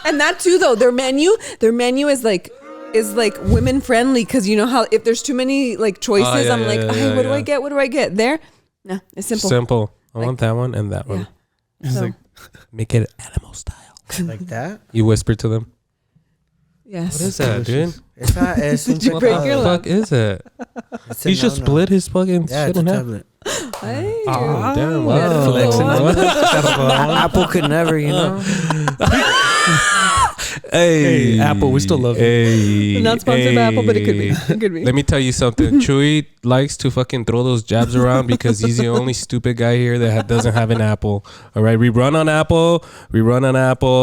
And that too, though, their menu is like women friendly because you know how if there's too many like choices, yeah, I'm yeah, like, yeah, hey, yeah, what do I yeah. get? What do I get? There, no, it's simple. Simple. I Like- want that one and that Yeah. one. It's So- like Make it animal style. like that? You whisper to them. Yes. What is that, dude? It's not. It's Did you break your What the fuck is it? It's a He just no-no. split his fucking Yeah, shit it's a in half. tablet. Hey. Oh, damn. Yeah, Wow. flexing. Apple could never, you know. Hey, Apple, we still love you. Hey, Not sponsored by Apple, but it could be. It could be. Let me tell you something. Chewy likes to fucking throw those jabs around because he's the only stupid guy here that doesn't have an Apple. All right, we run on Apple.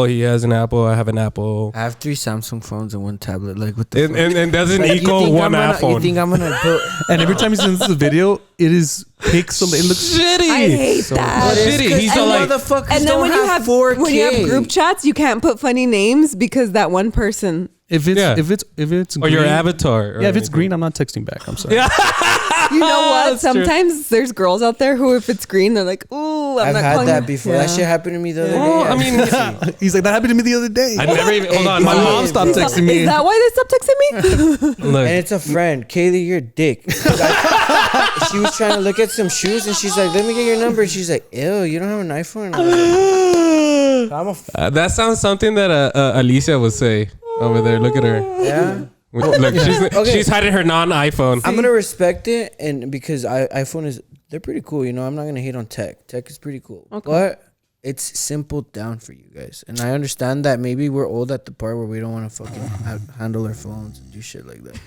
He has an Apple. I have an Apple. I have 3 Samsung phones and 1 tablet. Like what the? And, fuck? and doesn't Like, you equal think one I'm gonna- iPhone. You think I'm gonna put? and every time he sends us a video, it is pixel. It looks shitty. I hate But that. it's shitty. 'cause He's the all like- motherfuckers And then don't when you have 4K. when you have group chats, you can't put funny names because that one person. if it's Yeah. if it's Or green, your avatar. or Yeah, if it's anything. green, I'm not texting back. I'm sorry. Yeah. You know what? That's true. Sometimes there's girls out there who, if it's green, they're like, "Ooh, I'm I've not had calling that you." before. Yeah. That shit happened to me the other Well, day. I mean, He's like, that happened to me the other day. I never even. Hold on. My Hey, mom stopped Is that- texting me. Is that why they stopped texting me? Look, And it's a friend. Kaylee, you're a dick. She was trying to look at some shoes and she's like, let me get your number. She's like, ew, you don't have an iPhone? I'm a that sounds something that Alicia would say over there. Look at her. yeah. Look, Okay. she's hiding her non-iPhone. I'm gonna respect it, and because iPhone they're pretty cool. You know, I'm not gonna hate on tech. Tech is pretty cool, but it's simpled down for you guys. And I understand that maybe we're old at the part where we don't want to fucking handle our phones and do shit like that.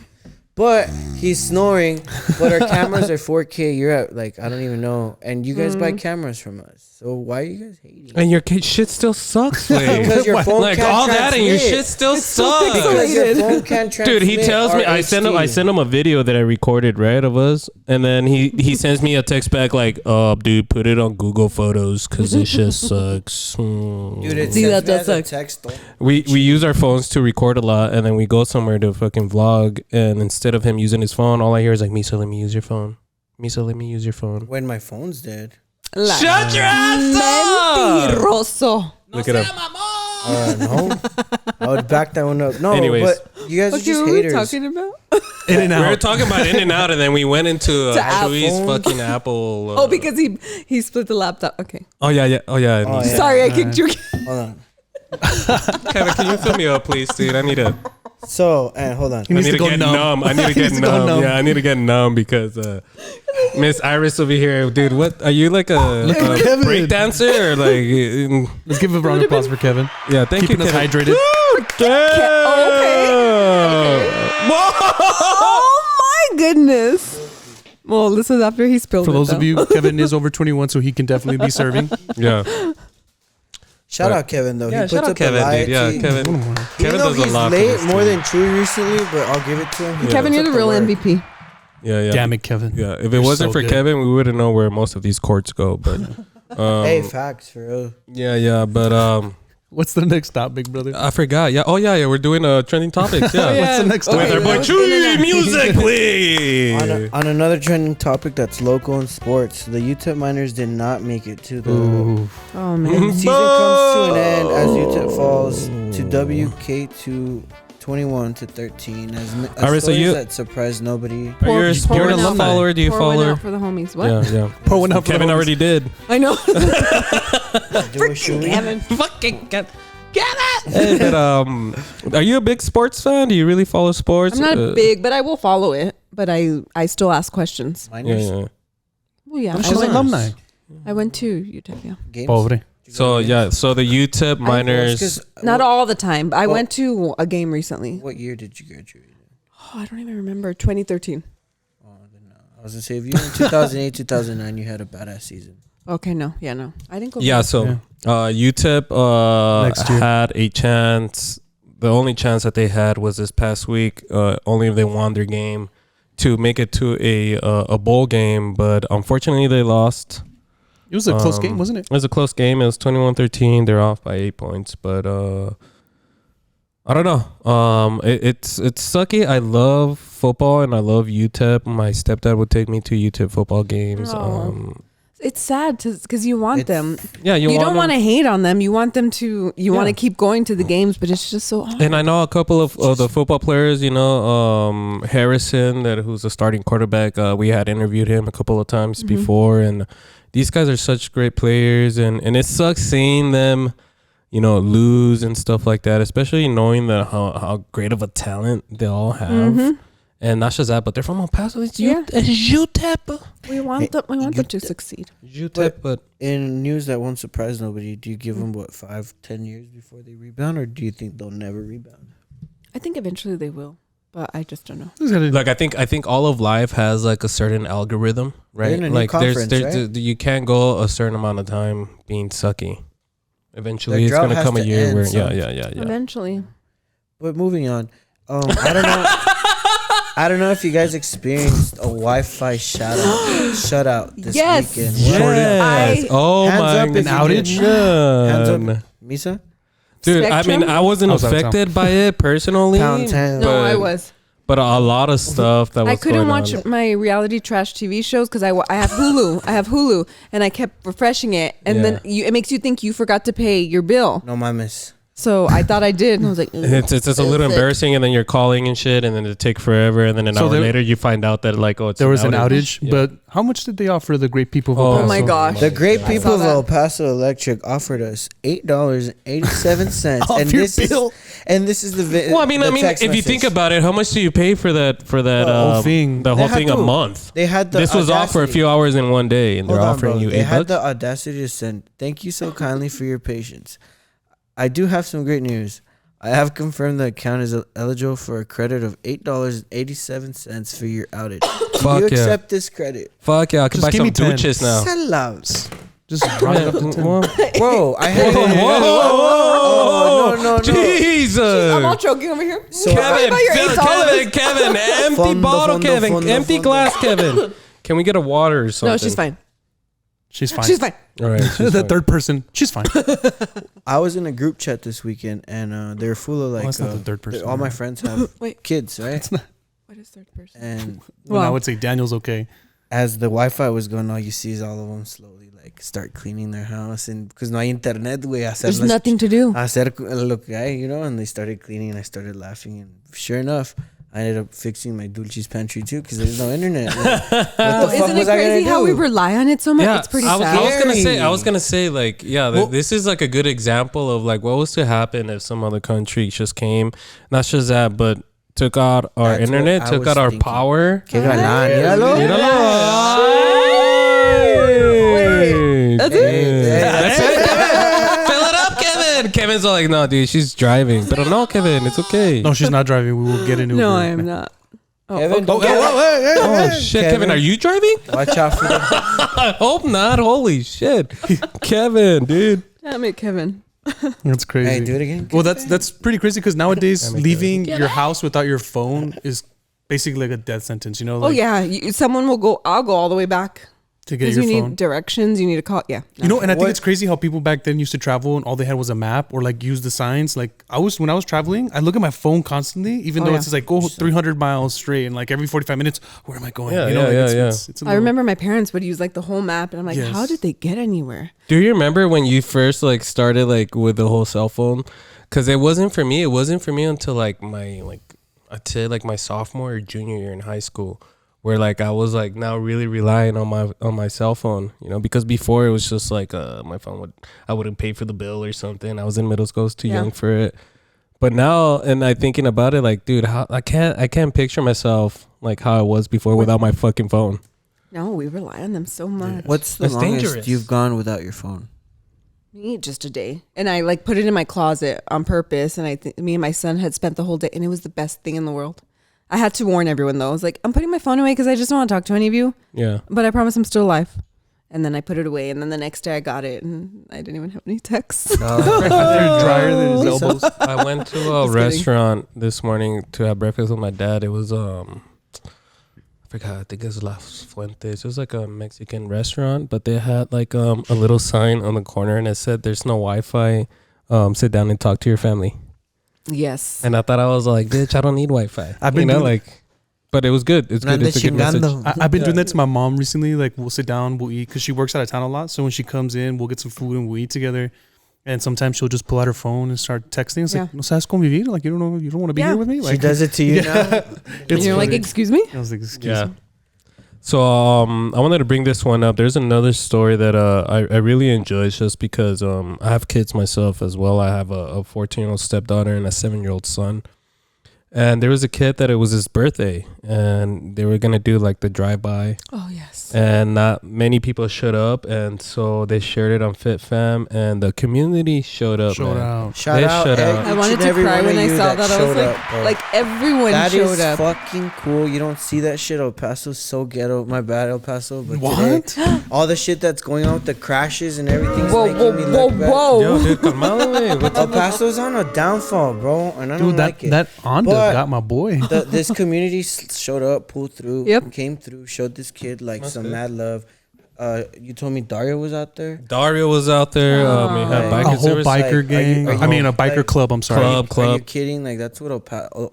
But he's snoring. But our cameras are 4K. You're at like I don't even know. And you guys buy cameras from us. So why are you guys hating? And your shit still sucks, Wade. Because your phone Like can't all that and your transmit. shit still so sucks. Because your phone can't transmit. Dude, he tells me I sent him a video that I recorded, right, of us, and then he sends me a text back like, "Oh, dude, put it on Google Photos because it just sucks." Dude, it See, sends that me does as a suck. text. Though. We use our phones to record a lot, and then we go somewhere to fucking vlog, and instead of him using his phone, all I hear is like, "Misa, let me use your phone. Misa, let me use your phone." When my phone's dead. Like, Shut your ass up! mentiroso. Look at him. No, I would back that one up. No, Anyways. but you guys are Okay, just what are we haters. talking about? In and We were out. talking about In-N-Out, and then we went into Chewy's Apple. fucking Apple. Oh, because he split the laptop. Okay. Oh yeah. Oh, yeah. Sorry, I kicked you. Hold on. Kevin, can you fill me up, please, dude? I need to. So, hold on. He needs to go get numb. I need to He get needs to go numb. numb. Yeah, I need to get numb because Miss Iris over here, dude. What are you like a Kevin. break dancer or like? Let's give a round of applause for Kevin. Yeah, thank Keeping you, us Kevin. hydrated. Whoa! Oh my goodness. Well, this is after he spilled For it. those of though. you, Kevin is over 21, so he can definitely be serving. Yeah, Shout out Kevin though. yeah. He Shout puts out up Kevin, the dude. Yeah, lights. Kevin. Even Kevin though does a he's lot. for late this more team. than Chewy recently, but I'll give it to him. He Kevin, puts you're the up real work. MVP. Yeah. Damn it, Kevin. Yeah, if it You're wasn't so for good. Kevin, we wouldn't know where most of these courts go. But Hey, facts for real. yeah, but What's the next topic, brother? I forgot. Yeah. Oh yeah. We're doing trending topics. Yeah. What's the next With topic? our boy Chewy music, please. On another trending topic that's local in sports, the UTEP Miners did not make it to the Oh man. season comes to an end as UTEP falls to WK2 21-13 as Iris, so stories that surprised nobody. You're Pour a one out. follower. Do you Pour one follow? out for the homies. What? Yeah. Pour one out for Kevin the already did. I know. Kevin. Fucking get it. Hey, but are you a big sports fan? Do you really follow sports? I'm not big, but I will follow it. But I still ask questions. Miners. Yeah. Well, yeah. She's an alumni. I went to UTEP. Yeah. Games? Pobre. So so the UTEP Miners. Not all the time. But I went to a game recently. What year did you graduate? Oh, I don't even remember. 2013. I was gonna say, if you were in 2008, 2009, you had a badass season. Okay, no. Yeah, no. I didn't go. Yeah. So UTEP Next year. had a chance. The only chance that they had was this past week. Only if they won their game to make it to a bowl game, but unfortunately they lost. It was a close game, wasn't it? It was a close game. It was 21-13. They're off by 8 points, but I don't know. It's sucky. I love football and I love UTEP. My stepdad would take me to UTEP football games. Oh. It's sad because you want them. Yeah, You don't want to hate on them. You want them to. You want to keep going to the games, but it's just so hard. And I know a couple of the football players. Harrison, who's a starting quarterback. We had interviewed him a couple of times before, and these guys are such great players, and it sucks seeing them, lose and stuff like that. Especially knowing that how great of a talent they all have. And not just that, but they're from El Paso. It's UTEP. We want them. We want them to succeed. UTEP, but In news that won't surprise nobody, do you give them 5-10 years before they rebound, or do you think they'll never rebound? I think eventually they will, but I just don't know. like I think all of life has like a certain algorithm, right? They're in a new Like conference, right? you can't go a certain amount of time being sucky. Eventually, The it's drought gonna has come a to year end, where so- yeah. Eventually. But moving on, I don't know. I don't know if you guys experienced a Wi-Fi shutout this weekend. Yes. Oh Hands my up if you outage? God. Hands up, Misa. Dude, Spectrum? I wasn't I was out of affected by it personally. Pound town. No, I was. But a lot of stuff that was I couldn't going watch on. my reality trash TV shows because I have Hulu. I have Hulu, and I kept refreshing it, and then it makes you think you forgot to pay your bill. No mames. So I thought I did, and I was like, It's just a little embarrassing, and then you're calling and shit, and then it take forever, and then an hour later you find out that like it's there was an outage. Yeah. But how much did they offer the great people of Oh El Paso? my gosh. The great I people saw of that. El Paso Electric offered us $8.87, Off and your this bill. is the Well, I mean, if you think about it, how much do you pay for that? whole thing. the They whole had thing a to- month. they had the This was off for a audacity. few hours in one day, and they're Hold on, offering bro. you They had $8. the audacity to send. Thank you so kindly for your patience. I do have some great news. I have confirmed the account is eligible for a credit of $8.87 for your outage. Do Fuck you yeah. accept this credit? Fuck yeah, I can Just buy give some me 10. douches now. Salaams. Just round it up to 10. Whoa, I had Whoa, no. Jesus. I'm all choking over here. So Kevin, about your $8. Kevin, empty Fondo, bottle, fondo, Kevin, fondo, empty fondo. glass, Kevin. Can we get a water or something? No, she's fine. She's fine. She's fine. All right, she's The fine. third person. She's fine. I was in a group chat this weekend, and they were full of like that's not the third person, all my right? friends have Wait. kids, right? What is third person? And Well, I Wow. would say Daniel's okay. as the Wi-Fi was going, all you see is all of them slowly like start cleaning their house, and because no hay internet, güey, There's nothing to do. hacer lo que hay, and they started cleaning, and I started laughing, and sure enough, I ended up fixing my Dulce's pantry too because there's no internet. Like, what the fuck Isn't it was I crazy gonna how do? we rely on it so much? Yeah, It's pretty I sad. was gonna say, like, yeah, this is like a good example of like what was to happen if some other country just came, not just that, but took out our That's what internet, I took was out our thinking. power. Qué galán, míralo. That's Hey, That's it, Kevin. Fill it up, Kevin. Kevin's all like, no, dude, she's driving. But no, Kevin, it's okay. No, she's not driving. We will get an Uber. No, I am not. Oh, Kevin, okay. Oh shit, Kevin, are you driving? Watch out for the. I hope not. Holy shit, Kevin, dude. Damn it, Kevin. That's crazy. Hey, do it again. Well, that's pretty crazy because nowadays leaving your house without your phone is basically like a death sentence. Oh Like, yeah, someone will go. I'll go all the way back. To get Because your you phone. need directions, you need to call. Yeah. You know, and I think What- it's crazy how people back then used to travel and all they had was a map or like use the signs. Like when I was traveling, I look at my phone constantly, even Oh, though yeah. it's like go 300 miles straight and like every 45 minutes, where am I going? Yeah, you know, yeah, like yeah, it's a I little- remember my parents would use like the whole map, and I'm like, Yes. how did they get anywhere? Do you remember when you first like started like with the whole cell phone? Because it wasn't for me. It wasn't for me until like I'd say like my sophomore or junior year in high school, where like I was like now really relying on my cell phone. You know, because before it was just like my phone I wouldn't pay for the bill or something. I was in middle school, I was too Yeah. young for it. But now, and I thinking about it, like, dude, how I can't picture myself like how I was before without my fucking phone. No, we rely on them so much. What's the It's longest dangerous. you've gone without your phone? Me, just a day. And I like put it in my closet on purpose. And me and my son had spent the whole day, and it was the best thing in the world. I had to warn everyone though. I was like, I'm putting my phone away because I just don't want to talk to any of you. Yeah. But I promise I'm still alive. And then I put it away. And then the next day I got it, and I didn't even have any texts. They're drier than his elbows. I went to a Just kidding. restaurant this morning to have breakfast with my dad. It was I forgot, I think it's Las Fuentes. It was like a Mexican restaurant, but they had like a little sign on the corner and it said there's no Wi-Fi. Sit down and talk to your family. Yes. And I thought I was like, bitch, I don't need Wi-Fi. I've been you know, doing- like, but it was good. It's good. It's a good message. I've been doing that to my mom recently. Like we'll sit down, we'll eat because she works out of town a lot. So when she comes in, we'll get some food and we'll eat together. And sometimes she'll just pull out her phone and start texting. It's like, no sabes convivir. Like you don't want to be Yeah. here with me. Like She does it to you now? And you're like, funny. excuse me? I was like, excuse Yeah. me. So I wanted to bring this one up. There's another story that I really enjoy just because I have kids myself as well. I have a 14-year-old stepdaughter and a 7-year-old son. And there was a kid that it was his birthday and they were going to do like the drive-by. Oh, yes. And not many people showed up, and so they shared it on FitFam, and the community showed up. Showed man. out. Shout They out. shut Ed, out. each I wanted and to every cry one when of I you saw that. I was showed like, up, bro. like everyone That showed is up. fucking cool. You don't see that shit. El Paso's so ghetto. My bad, El Paso. But What? today, all the shit that's going on with the crashes and everything's Whoa, making whoa, me whoa, look bad. whoa. Yo, dude, calmado, güey. What's El up? Paso's on a downfall, bro, and I don't Dude, like it. that Honda But- got my boy. This community showed up, pulled through, Yep. came through, showed this kid like some mad love. You told me Dario was out there. Dario was out there. We had Like, A bikers. whole There was biker are you- gang. are you- I mean, a biker like- club. I'm sorry. Club. Are you kidding? Like that's what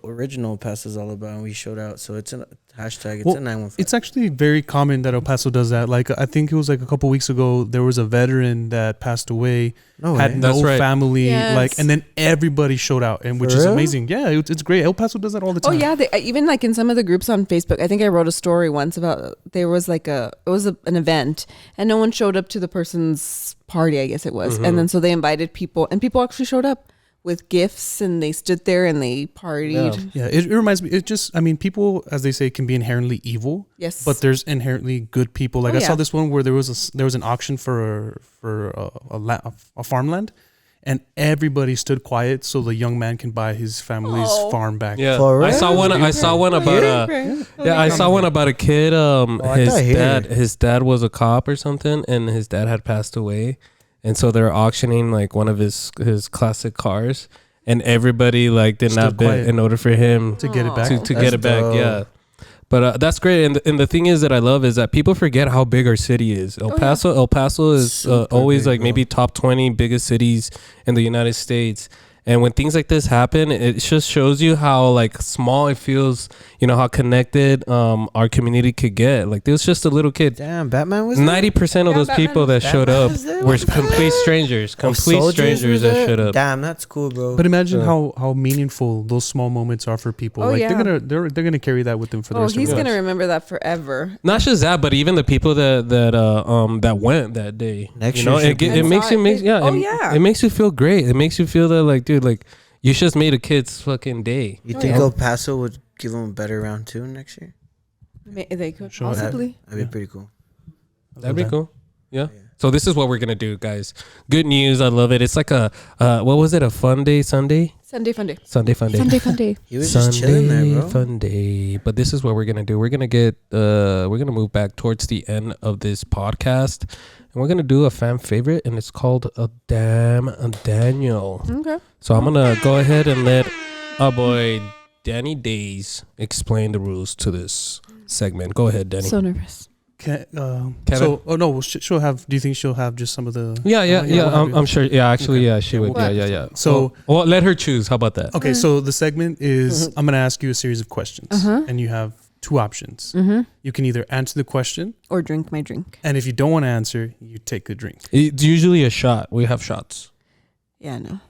original Paso is all about. And we showed out, so it's a hashtag. It's Well, a 915. It's actually very common that El Paso does that. Like I think it was like a couple weeks ago, there was a veteran that passed away, no had way. no That's right. family, Yes. like, and then everybody showed out, and which For is real? amazing. Yeah, it's great. El Paso does that all the Oh time. yeah, even like in some of the groups on Facebook. I think I wrote a story once about there was like an event and no one showed up to the person's party. I guess it was, and then so they invited people, and people actually showed up with gifts, and they stood there and they partied. Yeah, it reminds me. It just, I mean, people, as they say, can be inherently evil. Yes, But there's inherently good people. Like Oh, I saw yeah. this one where there was an auction for a farmland, and everybody stood quiet so the young man can buy his family's Oh. farm back. Yeah, For I real? saw one. I saw one about I saw one about a kid. I thought here. His dad was a cop or something, and his dad had passed away, and so they're auctioning like one of his classic cars, and everybody like did Stood not bid quiet. in order for him to get it back. to get That's it back. dope. Yeah. But that's great, and the thing is that I love is that people forget how big our city is. El Paso is Super always big, like bro. maybe top 20 biggest cities in the United States. And when things like this happen, it just shows you how like small it feels. You know how connected our community could get. Like there was just a little kid. Damn, Batman was there? 90% of Yeah, those Batman people that showed Batman up was there? were complete strangers. Oh, Complete soldiers strangers were that there? showed up. Damn, that's cool, bro. But imagine Yeah. how meaningful those small moments are for people. Oh, like yeah. they're gonna carry that with them for the Oh, rest he's of their gonna lives. remember that forever. Not just that, but even the people that went that day. Next you know, year should it be- makes Yeah. it makes you feel great. It makes you feel that like, dude, like you just made a kid's fucking day. You Oh, think yeah. El Paso would give him a better round two next year? They could Sure. possibly. That'd be pretty cool. That'd be that. cool. Yeah. So this is what we're gonna do, guys. Good news. I love it. It's like a what was it? A fun day Sunday? Sunday fun day. Sunday fun day. Sunday fun day. He was just chilling there, bro. Fun day. But this is what we're gonna do. We're gonna move back towards the end of this podcast, and we're gonna do a fan favorite, and it's called a Damn Daniel. Okay. So I'm gonna go ahead and let our boy Danny Days explain the rules to this segment. Go ahead, Danny. So nervous. Kevin? So, oh no, she'll have. Do you think she'll have just some of the? Yeah. we'll have I'm sure. Yeah, actually, Okay. yeah, she would. What? Yeah. So- well, let her choose. How about that? Okay, so the segment is I'm gonna ask you a series of questions, and you have two options. You can either answer the question, Or drink my drink. and if you don't want to answer, you take a drink. It's usually a shot. We have shots. Yeah, no.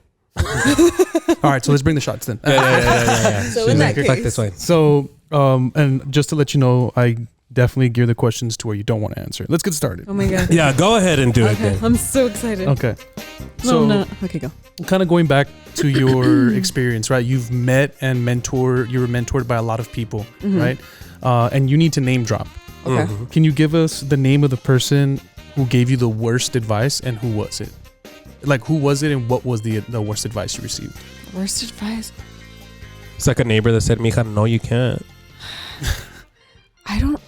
All right, so let's bring the shots then. Yeah. So in that Fuck case- this way. So, and just to let you know, I definitely gear the questions to where you don't want to answer. Let's get started. Oh my god. Yeah, go ahead and do it Okay, then. I'm so excited. Okay. So, No. Okay, go. kind of going back to your experience, right? You've met and you were mentored by a lot of people, right? And you need to name drop. Okay. Can you give us the name of the person who gave you the worst advice and who was it? Like, who was it and what was the worst advice you received? Worst advice? It's like a neighbor that said, "Mija, no, you can't." I don't.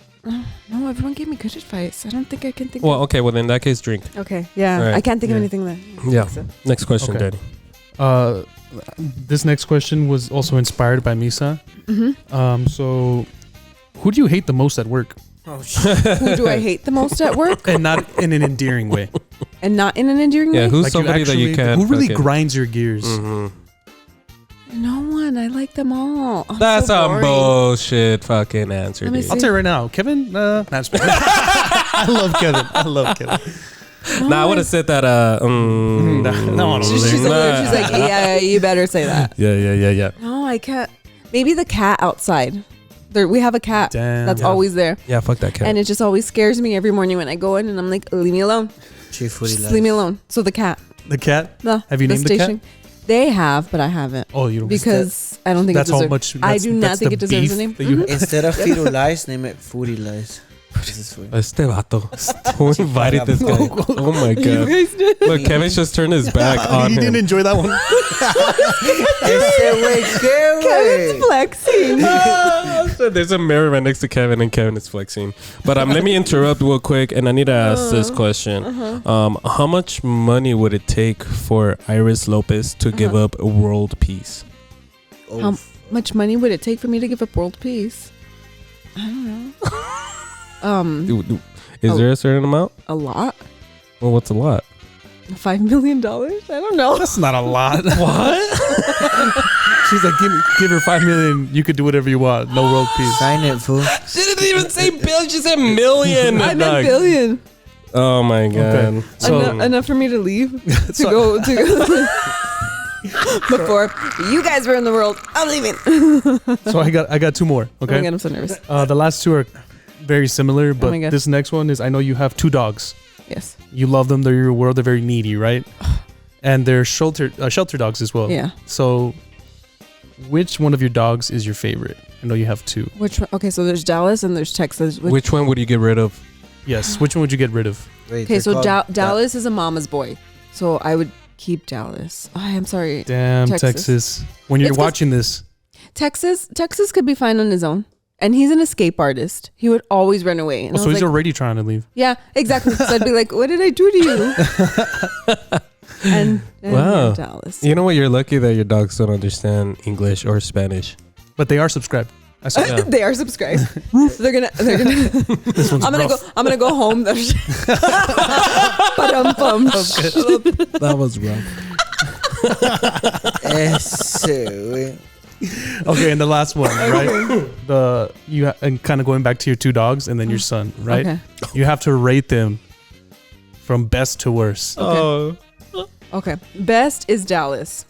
No, everyone gave me good advice. I don't think I can think. Well, okay. Well, in that case, drink. Okay. Yeah. All right. I can't think of Yeah. anything that. Yeah. So. Next question, Okay. Daddy. This next question was also inspired by Misa. So, who do you hate the most at work? Oh shit. Who do I hate the most at work? And not in an endearing way. And not in an endearing Yeah, way? who's Like somebody that you can't? Who really fucking- grinds your gears? No one. I like them all. I'm That's so some boring. bullshit fucking answer, Let me dude. I'll tell you right now, Kevin. Nah, I'm just playing. I love Kevin. I love Kevin. Nah, I would have said that. No, She's like, yeah, you better say that. Yeah. No, I can't. Maybe the cat outside. We have a cat Damn. that's Yeah. always there. Yeah, fuck that cat. And it just always scares me every morning when I go in and I'm like, leave me alone. Chief Footy Just leave me alone. So the cat. The cat? No. Have you named the cat? They have, but I haven't. Oh, you don't. Because I don't think that's it how deserves. much. I do not think it deserves a name. That you Instead of Firu Lies, name it Footy Lies. This is funny. Este vato. Who invited this guy? Oh my You god. guys did. Look, Kevin's just turned his back on he didn't him. enjoy that one. Ese güey, ¿qué, Kevin's güey? flexing. So there's a mirror right next to Kevin, and Kevin is flexing. But let me interrupt real quick, and I need to ask this question: how much money would it take for Iris Lopez to give up world peace? How much money would it take for me to give up world peace? I don't know. Is there a certain amount? A lot. Well, what's a lot? $5 million? I don't know. That's not a lot. What? She's like, give her $5 million. You could do whatever you want. No world peace. Sign it, fool. She didn't even say billion. She said million. I meant dog. billion. Oh my god. Okay. So Enough for me to leave to go before you guys were in the world. I'm leaving. so I got two more. Oh my Okay. god, I'm so nervous. The last two are very similar, but my God. this next one is I know you have two dogs. Yes. You love them. They're your world. They're very needy, right? And they're shelter dogs as well. Yeah. So, which one of your dogs is your favorite? I know you have two. Which one? Okay, so there's Dallas and there's Texas. Which one would you get rid of? Yes. Which one would you get rid of? Wait, Okay, they're so called Dallas is a mama's boy. So I would keep Dallas. Oh, I'm sorry. Damn, Texas. Texas. When you're It's 'cause- watching this, Texas could be fine on his own. And he's an escape artist. He would always run away. And I so was he's like, already trying to leave. yeah, exactly. So I'd be like, what did I do to you? and Wow. Dallas. You know what? You're lucky that your dogs don't understand English or Spanish. But they are subscribed. I saw Yeah. They are subscribed. they're gonna this one's I'm gonna go home. Ba-dum-bum. That was rough. Ese, güey. Okay, and the last one, right? And kind of going back to your two dogs and then your son, right? Okay. You have to rate them from best to worst. Oh. Okay. Best is Dallas.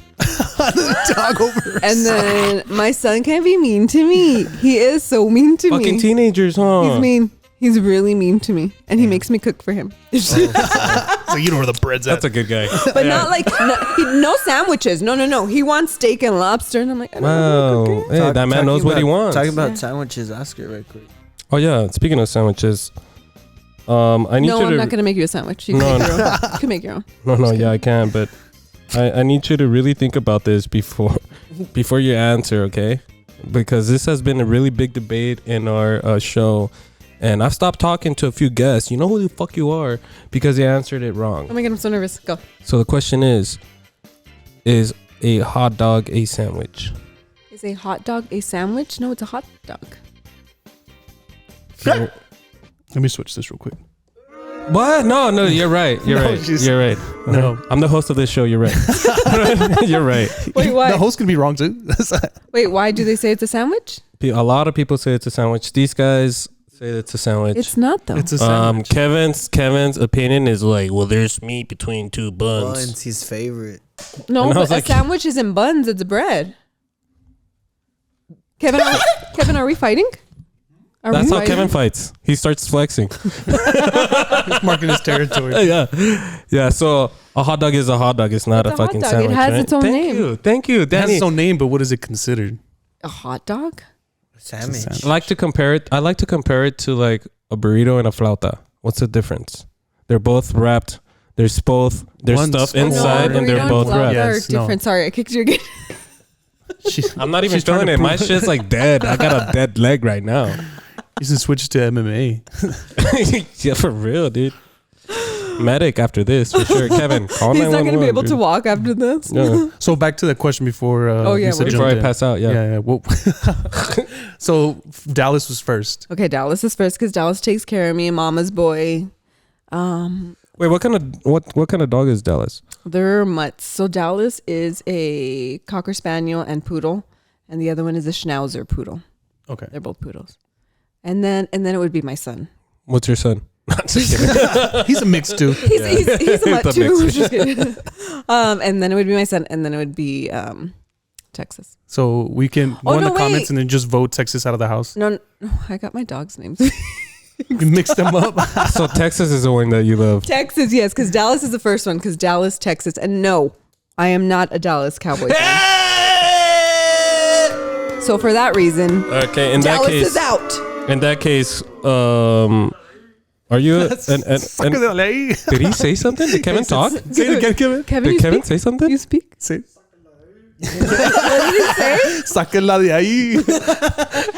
Dog over. And then my son can be mean to me. He is so mean to Fucking me. teenagers, huh? He's mean. He's really mean to me. And he makes me cook for him. So you know where the bread's That's at. a good guy. But not like, no sandwiches. No. He wants steak and lobster. And I'm like, I don't know. Wow. Cooking. Hey, that man knows what he wants. Talking about Yeah. sandwiches, ask it right quick. Oh yeah. Speaking of sandwiches, I need No, you I'm to. not going to make you a sandwich. You No, can make your own. You can make your own. No, yeah, I can, but I need you to really think about this before you answer, okay? Because this has been a really big debate in our show, and I've stopped talking to a few guests. You know who the fuck you are because they answered it wrong. Oh my God, I'm so nervous. Go. So the question is a hot dog a sandwich? Is a hot dog a sandwich? No, it's a hot dog. Let me switch this real quick. What? No, you're right. You're No, right. just- You're right. No. I'm the host of this show. You're right. You're right. Wait, why? The host can be wrong too. Wait, why do they say it's a sandwich? A lot of people say it's a sandwich. These guys say it's a sandwich. It's not though. It's a sandwich. Kevin's opinion is like, well, there's meat between two buns. Buns, his favorite. No, And I but was like- a sandwich isn't buns, it's bread. Kevin, are we fighting? Are That's we how fighting? Kevin fights. He starts flexing. Marking his territory. Yeah. So a hot dog is a hot dog. It's not It's a a hot fucking dog. It sandwich. has right? its own name. Thank you, It has Danny. its own name, but what is it considered? A hot dog? Sandwich. I like to compare it. I like to compare it to like a burrito and a flauta. What's the difference? They're both wrapped. There's both. There's One's- stuff Oh, no, inside, and they're burrito both flauta wrapped. Yeah. are Yes, no. different. Sorry, I kicked you again. I'm not even She's trying feeling to it. My prove- shit's like dead. I got a dead leg right now. You should switch to MMA. Yeah, for real, dude. Medic after this for sure. Kevin, call He's not going to 911, be able dude. to walk after this. Yeah. So back to the question before. Oh, yeah, Lisa we're- Before I jumped in. pass out, yeah. Yeah. Well, so Dallas was first. Okay, Dallas is first because Dallas takes care of me, mama's boy. Wait, what kind of dog is Dallas? They're mutts. So Dallas is a Cocker Spaniel and Poodle, and the other one is a Schnauzer Poodle. Okay. They're both poodles. And then it would be my son. What's your son? Not just kidding. He's a mix too. He's a mutt The too. mix. Just kidding. And then it would be my son, and then it would be Texas. So we can go in no, the comments wait. and then just vote Texas out of the house. No, I got my dog's names. We mix them up. So Texas is the one that you love. Texas, yes, because Dallas is the first one. Because Dallas, Texas, and no, I am not a Dallas Cowboy fan. So for that reason, Okay, in Dallas that case, is out. in that case, are you? And did he say something? Did Kevin talk? Say it again, Kevin. Kevin, Did you Kevin speak? say something? You speak? Say. What did he say? Sáquenla de ahí.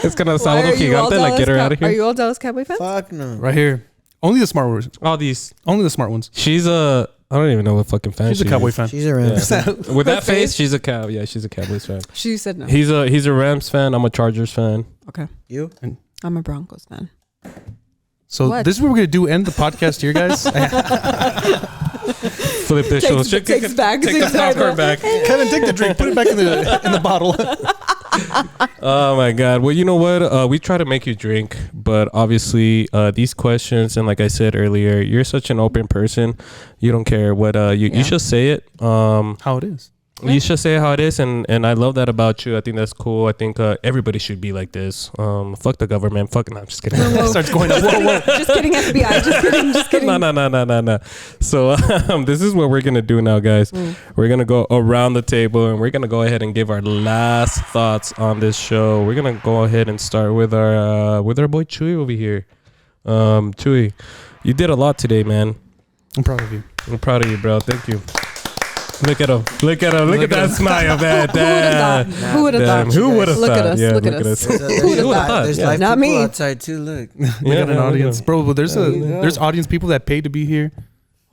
It's gonna Why sound are you all gigante, like get her Dallas out of Are here. you all Dallas Cowboy fans? Fuck no. Right here. Only the smart ones. All these. Only the smart ones. She's a. I don't even know what fucking fan She's a she Cowboy is. fan. She's around. Yeah. With that Her face? face, she's a cow. Yeah, she's a Cowboys fan. She said no. He's a Rams fan. I'm a Chargers fan. Okay, You? I'm a Broncos fan. So What? this is what we're gonna do. End the podcast here, guys. Flip this show. Takes back. Take the popcorn back. Kevin, take the drink. Put it back in the bottle. Oh my god. Well, you know what? We try to make you drink, but obviously these questions, and like I said earlier, you're such an open person. You don't care what you should say it. How it is. You should say it how it is, and I love that about you. I think that's cool. I think everybody should be like this. Fuck the government. Fuck. No, I'm just kidding. Starts going up. Whoa, whoa. Just kidding, FBI. Just kidding. No. So this is what we're gonna do now, guys. We're gonna go around the table and we're gonna go ahead and give our last thoughts on this show. We're gonna go ahead and start with our boy Chewy over here. Chewy, you did a lot today, man. I'm proud of you. I'm proud of you, bro. Thank you. Look at him. Look at him. Look at that smile, man. Damn. Who would have Damn. thought? Who would have Look thought? at us. Yeah, Look at us. There's, Who would've thought? there's Yeah. live Not people me. outside too. Look. We got an audience, bro. But there's audience people that pay to be here.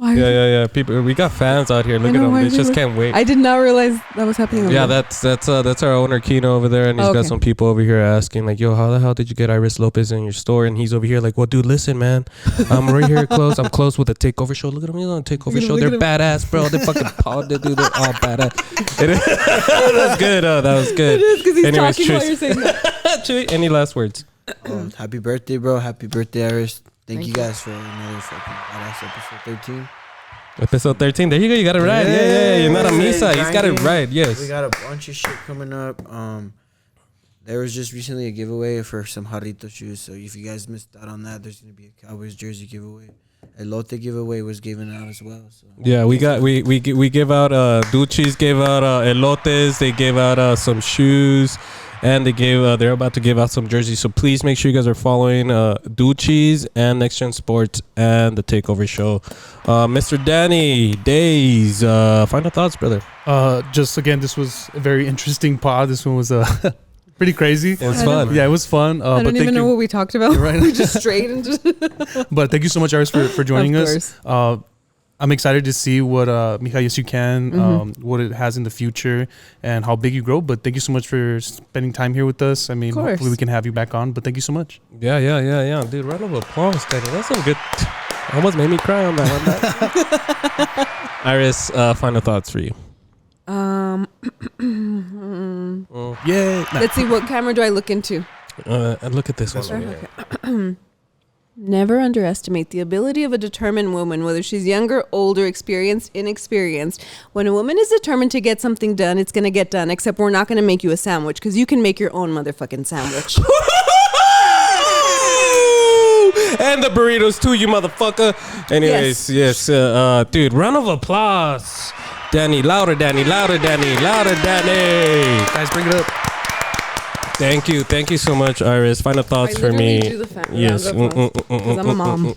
Yeah. People, we got fans out here. Look at know, them. why They is just it- can't wait. I did not realize that was happening. Yeah, that's our owner Kino over there, and he's Oh, got okay. some people over here asking like, "Yo, how the hell did you get Iris Lopez in your store?" And he's over here like, "Well, dude, listen, man, I'm right here close. I'm close with the Takeover show. Look at them, you know, Takeover show. They're badass, bro. They're fucking powered. They do. They're all badass. That was good. Oh, that was good. It is because he's Anyways, talking while Trish. you're saying that. Chewy, any last words? Happy birthday, bro. Happy birthday, Iris. Thank you guys for another fucking badass episode 13. Episode 13. There you go. You got it right. Yeah. You're not a Misa. He's got it right. We Yes. got a bunch of shit coming up. There was just recently a giveaway for some Jarrito shoes. So if you guys missed out on that, there's gonna be a Cowboys jersey giveaway. A Lotte giveaway was given out as well. So Yeah, we give out Duchis gave out elotes. They gave out some shoes, and they're about to give out some jerseys. So please make sure you guys are following Duchis and Next Gen Sports and the Takeover Show. Mr. Danny Days, final thoughts, brother. Just again, this was a very interesting pod. This one was pretty crazy. It was fun. Yeah, it was fun. I don't even know what we talked about. Right. We just straight and just. But thank you so much, Iris, for joining Of us. I'm excited to see what Mija Yes You Can, what it has in the future, and how big you grow. But thank you so much for spending time here with us. I mean, hopefully we can have you back on. But thank you so much. Yeah. Dude, round of applause, Danny. That's some good. Almost made me cry on that one. Iris, final thoughts for you. Yeah. Let's see, what camera do I look into? And look at this one. Okay. Never underestimate the ability of a determined woman, whether she's younger, older, experienced, inexperienced. When a woman is determined to get something done, it's going to get done, except we're not going to make you a sandwich because you can make your own motherfucking sandwich. And the burritos too, you motherfucker. Anyways, yes, dude, round of applause. Danny, louder, Danny. Guys, bring it up. Thank you so much, Iris. Final thoughts for me. Yes, because I'm a mom.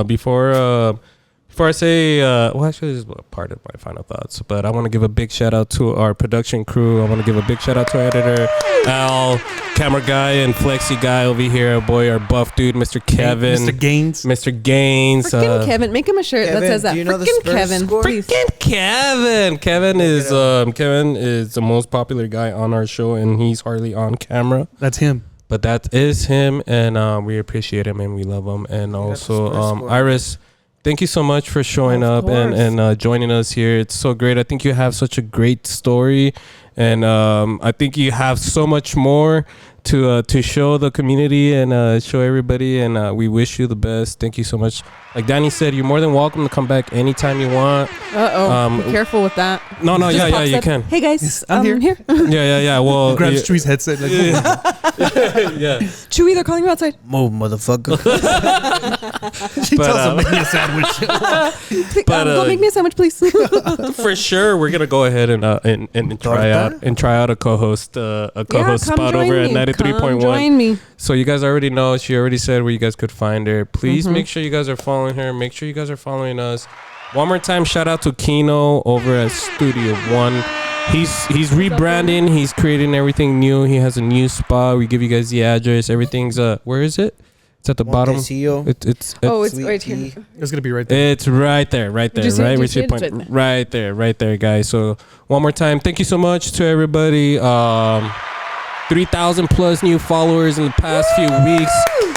Before I say, well, actually, this is part of my final thoughts, but I want to give a big shout out to our production crew. I want to give a big shout out to our editor, Al, camera guy, and flexi guy over here. Our boy, our buff dude, Mr. Kevin. Mr. Gaines. Freaking Kevin. Make him a shirt that says that. Do you know the Freaking Spurs Kevin. score? Please. Freaking Kevin. Kevin is the most popular guy on our show, and he's hardly on camera. That's him. But that is him, and we appreciate him and we love him. And also, Iris, thank you so much for showing up and joining us here. It's so great. I think you have such a great story, and I think you have so much more to show the community and show everybody. And we wish you the best. Thank you so much. Like Danny said, you're more than welcome to come back anytime you want. Be careful with that. No, you can. Hey guys, I'm here. Yeah. Well, Grabs Chewy's headset. Like, yeah. Chewy, they're calling you outside. Move, motherfucker. she tells him make me a sandwich. Go make me a sandwich, please. For sure, we're gonna go ahead and try out a co-host spot over at 93.1. Join me. So you guys already know. She already said where you guys could find her. Please make sure you guys are following her. Make sure you guys are following us. One more time, shout out to Kino over at Studio One. He's rebranding. He's creating everything new. He has a new spot. We give you guys the address. Everything's where is it? It's at the bottom. It's it's right here. It's gonna be right there. It's right there. Right. Where's your point? Right there, guys. So one more time, thank you so much to everybody. 3,000 plus new followers in the past few weeks.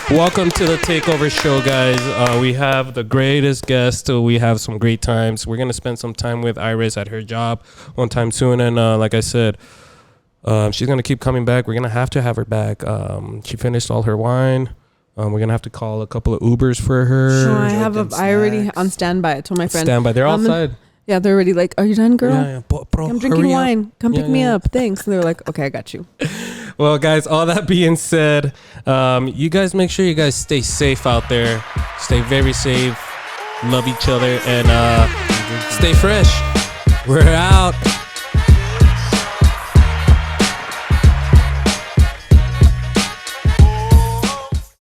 Welcome to the Takeover Show, guys. We have the greatest guests. We have some great times. We're gonna spend some time with Iris at her job one time soon, and like I said, she's gonna keep coming back. We're gonna have to have her back. She finished all her wine. We're gonna have to call a couple of Ubers for her. Sure, I already on standby. I told my friend. Standby. They're outside. Yeah, they're already like, "Are you done, girl? Yeah. Bro, I'm drinking wine. Come pick me up. Thanks." And they're like, "Okay, I got you." Well, guys, all that being said, you guys make sure you guys stay safe out there. Stay very safe. Love each other and stay fresh. We're out.